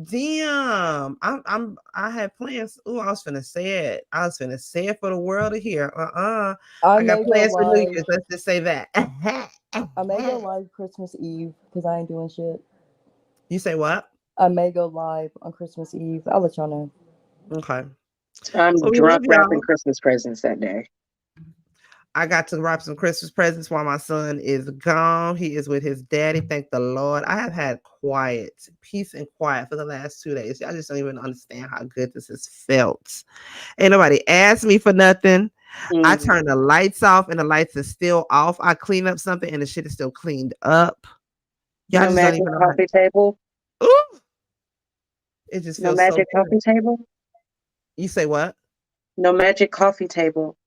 Damn, I had plans. Oh, I was finna say it. I was finna say it for the world to hear. I I got may go plans for New live. Year's. Let's just say that. I may go live Christmas Eve because I ain't doing shit. You say what? I may go live on Christmas Eve. I'll let y'all know. Okay. I'm Well, we drunk love wrapping y'all. Christmas presents that day. I got to wrap some Christmas presents while my son is gone. He is with his daddy. Thank the Lord. I have had quiet, peace and quiet for the last 2 days. Y'all just don't even understand how good this has felt. Ain't nobody asked me for nothing. I turn the lights off and the lights are still off. I clean up something and the shit is still cleaned up. Y'all No just don't magic even know coffee table. Ooh, it just No feels so magic good. coffee table. You say what? No magic coffee table.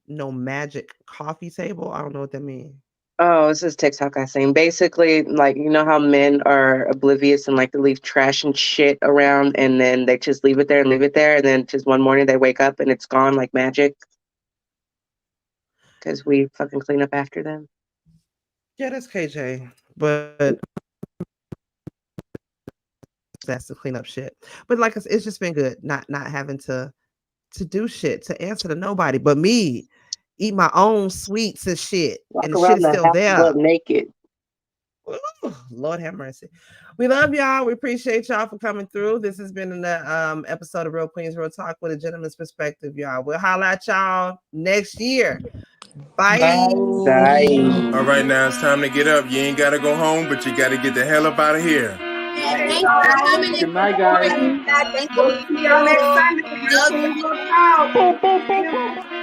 No magic coffee table? I don't know what that means. Oh, this is TikTok I seen. Basically, like, you know how men are oblivious and like to leave trash and shit around and then they just leave it there and then just one morning they wake up and it's gone like magic. Because we fucking clean up after them. Yeah, that's KJ. But that's to clean up shit. But like it's just been good not having to do shit, to answer to nobody but me. Eat my own sweets and shit. Walk And the shit around is the still house there. butt naked. Ooh, Lord have mercy. We love y'all. We appreciate y'all for coming through. This has been an episode of Real Queens Real Talk with a gentleman's perspective, y'all. We'll holler at y'all next year. Bye. Bye. All right, now it's time to get up. You ain't gotta go home, but you gotta get the hell up out of here. Thanks for coming. Good night, guys. Thanks. We'll see y'all next time. Real Queens Real Talk.